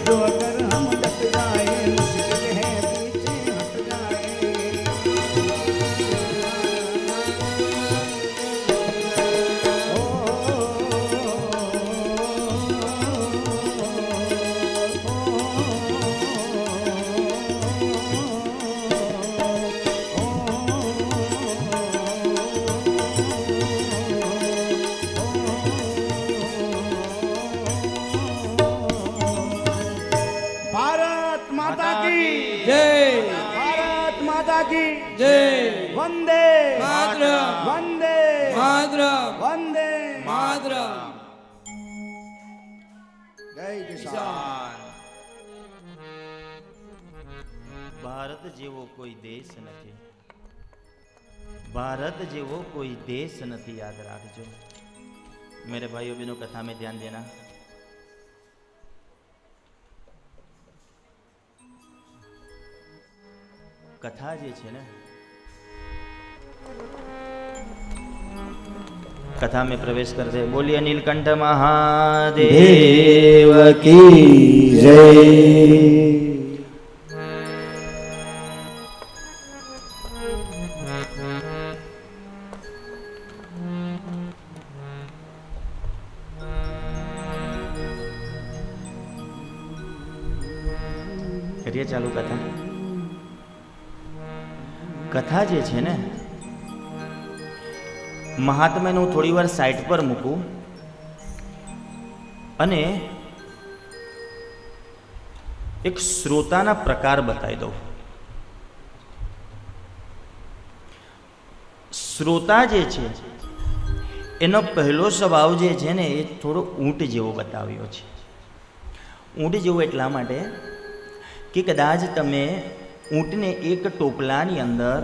B: जो अगर हम डट जाए मुश्किल है पीछे हट भारत माता की
C: जय
B: भारत माता की
C: जय
B: वंदे
C: मातरम
B: वंदे
C: मातरम
B: वंदे
C: मातरम
B: जय किसान
A: ભારત જેવો કોઈ દેશ નથી, भारत જેવો કોઈ देश નથી, याद રાખજો। मेरे भाइयों बहनों, कथा में ध्यान देना। कथा जे छे ने, कथा में प्रवेश करते बोलिए नीलकंठ महादेव
B: की जय।
A: करिए चालू कथा। कथा जे छे ने महात्म्यने हूँ थोड़ी वार साइड पर मूकूं अने एक श्रोताना प्रकार बताई दઉં। श्रोता जे छे एनो पहलो स्वभाव जे छे ने ए थोड़ो ऊंट जेवो बताव्यो छे। ऊंट जेवो એટલા માટે कि कदाच तमे ऊँटने एक टोपलानी अंदर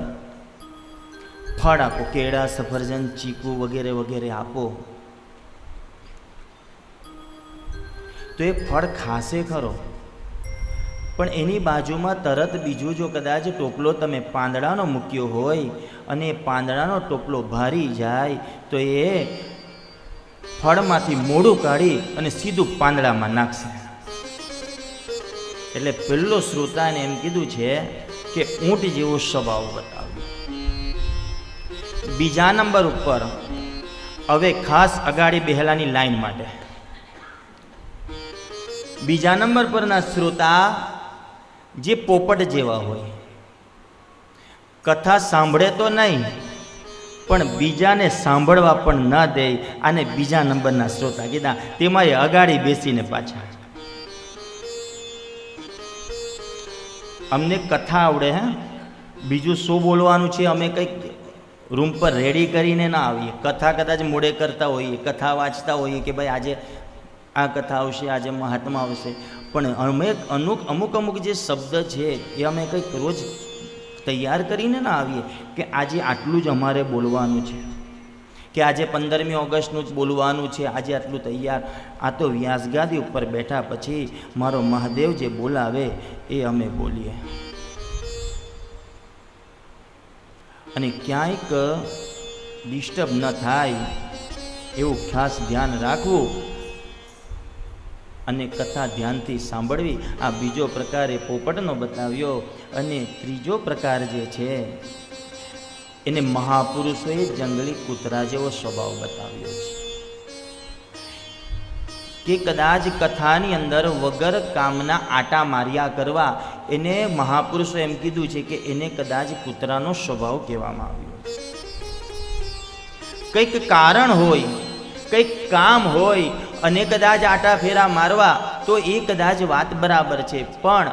A: फल आपो, केड़ा, सफरजन, चीकू वगैरह वगैरह आपो तो ये फल खासे खरो, पण एनी बाजुमां तरत बीजू जो कदाच टोपलो तमे પાંદડાનો મૂક્યો હોય અને પાંદડાનો ટોપલો ભારી જાય તો એ ફળમાંથી મોઢું કાઢી અને સીધું પાંદડામાં નાખશે। એટલે પહેલો શ્રોતાને એમ કીધું છે કે ઊંટ જેવો સ્વભાવ બતાવ્યો। બીજા નંબર ઉપર હવે ખાસ અગાડી બેહેલાની લાઈન માટે બીજા નંબર પરના શ્રોતા જે પોપટ જેવા હોય, કથા સાંભળે તો નહીં પણ બીજાને સાંભળવા પણ ન દે, આને બીજા નંબરના શ્રોતા કીધા। તેમાં એ અગાડી બેસીને પાછા અમને કથા આવડે, હે બીજું શું બોલવાનું છે અમે કંઈક રૂમ પર રેડી કરીને ના આવીએ। કથા કદાચ મોડે કરતા હોઈએ, કથા વાંચતા હોઈએ કે ભાઈ આજે આ કથા આવશે, આજે મહાત્મા આવશે, પણ અમે અમુક જે શબ્દ છે એ અમે કંઈક રોજ તૈયાર કરીને ના આવીએ કે આજે આટલું જ અમારે બોલવાનું છે, કે આજે 15મી ઓગસ્ટનું જ બોલવાનું છે, આજે આટલું તૈયાર। આ તો વ્યાસગાદી ઉપર બેઠા પછી મારો મહાદેવ જે બોલાવે એ અમે બોલીએ। અને ક્યાંક ડિસ્ટર્બ ન થાય એવું ખાસ ધ્યાન રાખવું અને કથા ધ્યાનથી સાંભળવી। આ બીજો પ્રકાર એ પોપટનો બતાવ્યો। અને ત્રીજો પ્રકાર જે છે એને મહાપુરુષોએ જંગલી કૂતરા જેવો સ્વભાવ બતાવ્યો છે કે કદાચ કથાની અંદર વગર કામના આટા માર્યા કરવા એને મહાપુરુષો એમ કીધું છે કે એને કદાચ કૂતરાનો સ્વભાવ કહેવામાં આવ્યો છે। કંઈક કારણ હોય, કંઈક કામ હોય અને કદાચ આટા ફેરા મારવા તો એ કદાચ વાત બરાબર છે, પણ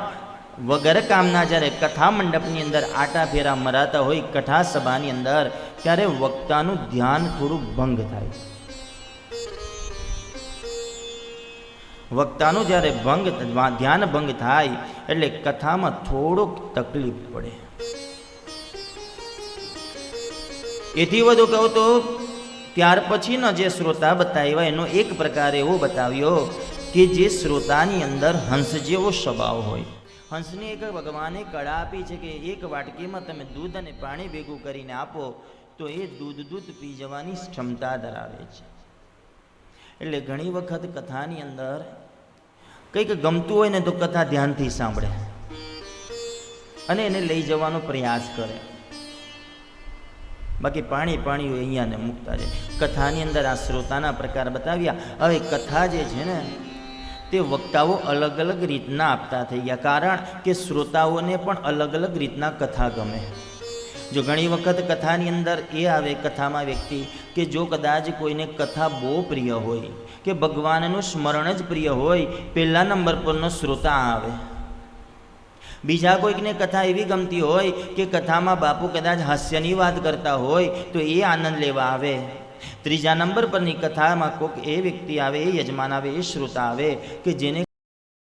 A: વગર કામના જ્યારે કથા મંડપની અંદર આટા ફેરા મરાતા હોય કથા સભાની અંદર ત્યારે વક્તાનું ધ્યાન થોડું ભંગ થાય। વક્તાનું જ્યારે ધ્યાન ભંગ થાય એટલે કથામાં થોડોક તકલીફ પડે। એથી વધુ કહું તો ત્યાર પછીનો જે શ્રોતા બતાવ્યા એનો એક પ્રકાર એવો બતાવ્યો કે જે શ્રોતાની અંદર હંસ જેવો સ્વભાવ હોય। હંસની એક ભગવાને કળા આપી છે કે એક વાટકીમાં તમે દૂધ અને પાણી ભેગું કરીને આપો તો એ દૂધ પી જવાની ક્ષમતા ધરાવે છે। એટલે ઘણી વખત કથાની અંદર કંઈક ગમતું હોય ને તો કથા ધ્યાનથી સાંભળે અને એને લઈ જવાનો પ્રયાસ કરે, બાકી પાણી હોય અહીંયા ને મૂકતા જાય. કથાની અંદર આ શ્રોતાના પ્રકાર બતાવ્યા. હવે કથા જે છે ને તે વક્તાઓ અલગ અલગ રીતના આપતા થઈ ગયા, કારણ કે શ્રોતાઓને પણ અલગ અલગ રીતના કથા ગમે. જો ઘણી વખત કથાની અંદર એ આવે કથામાં વ્યક્તિ કે જો કદાચ કોઈને કથા બહુ પ્રિય હોય કે ભગવાનનું સ્મરણ જ પ્રિય હોય, પહેલા નંબર પરનો શ્રોતા આવે. બીજા કોઈકને કથા એવી ગમતી હોય કે કથામાં બાપુ કદાચ હાસ્યની વાત કરતા હોય તો એ આનંદ લેવા આવે. ત્રીજા નંબર પરની કથામાં કોઈક એ વ્યક્તિ આવે, એ યજમાન આવે, એ શ્રોતા આવે કે જેને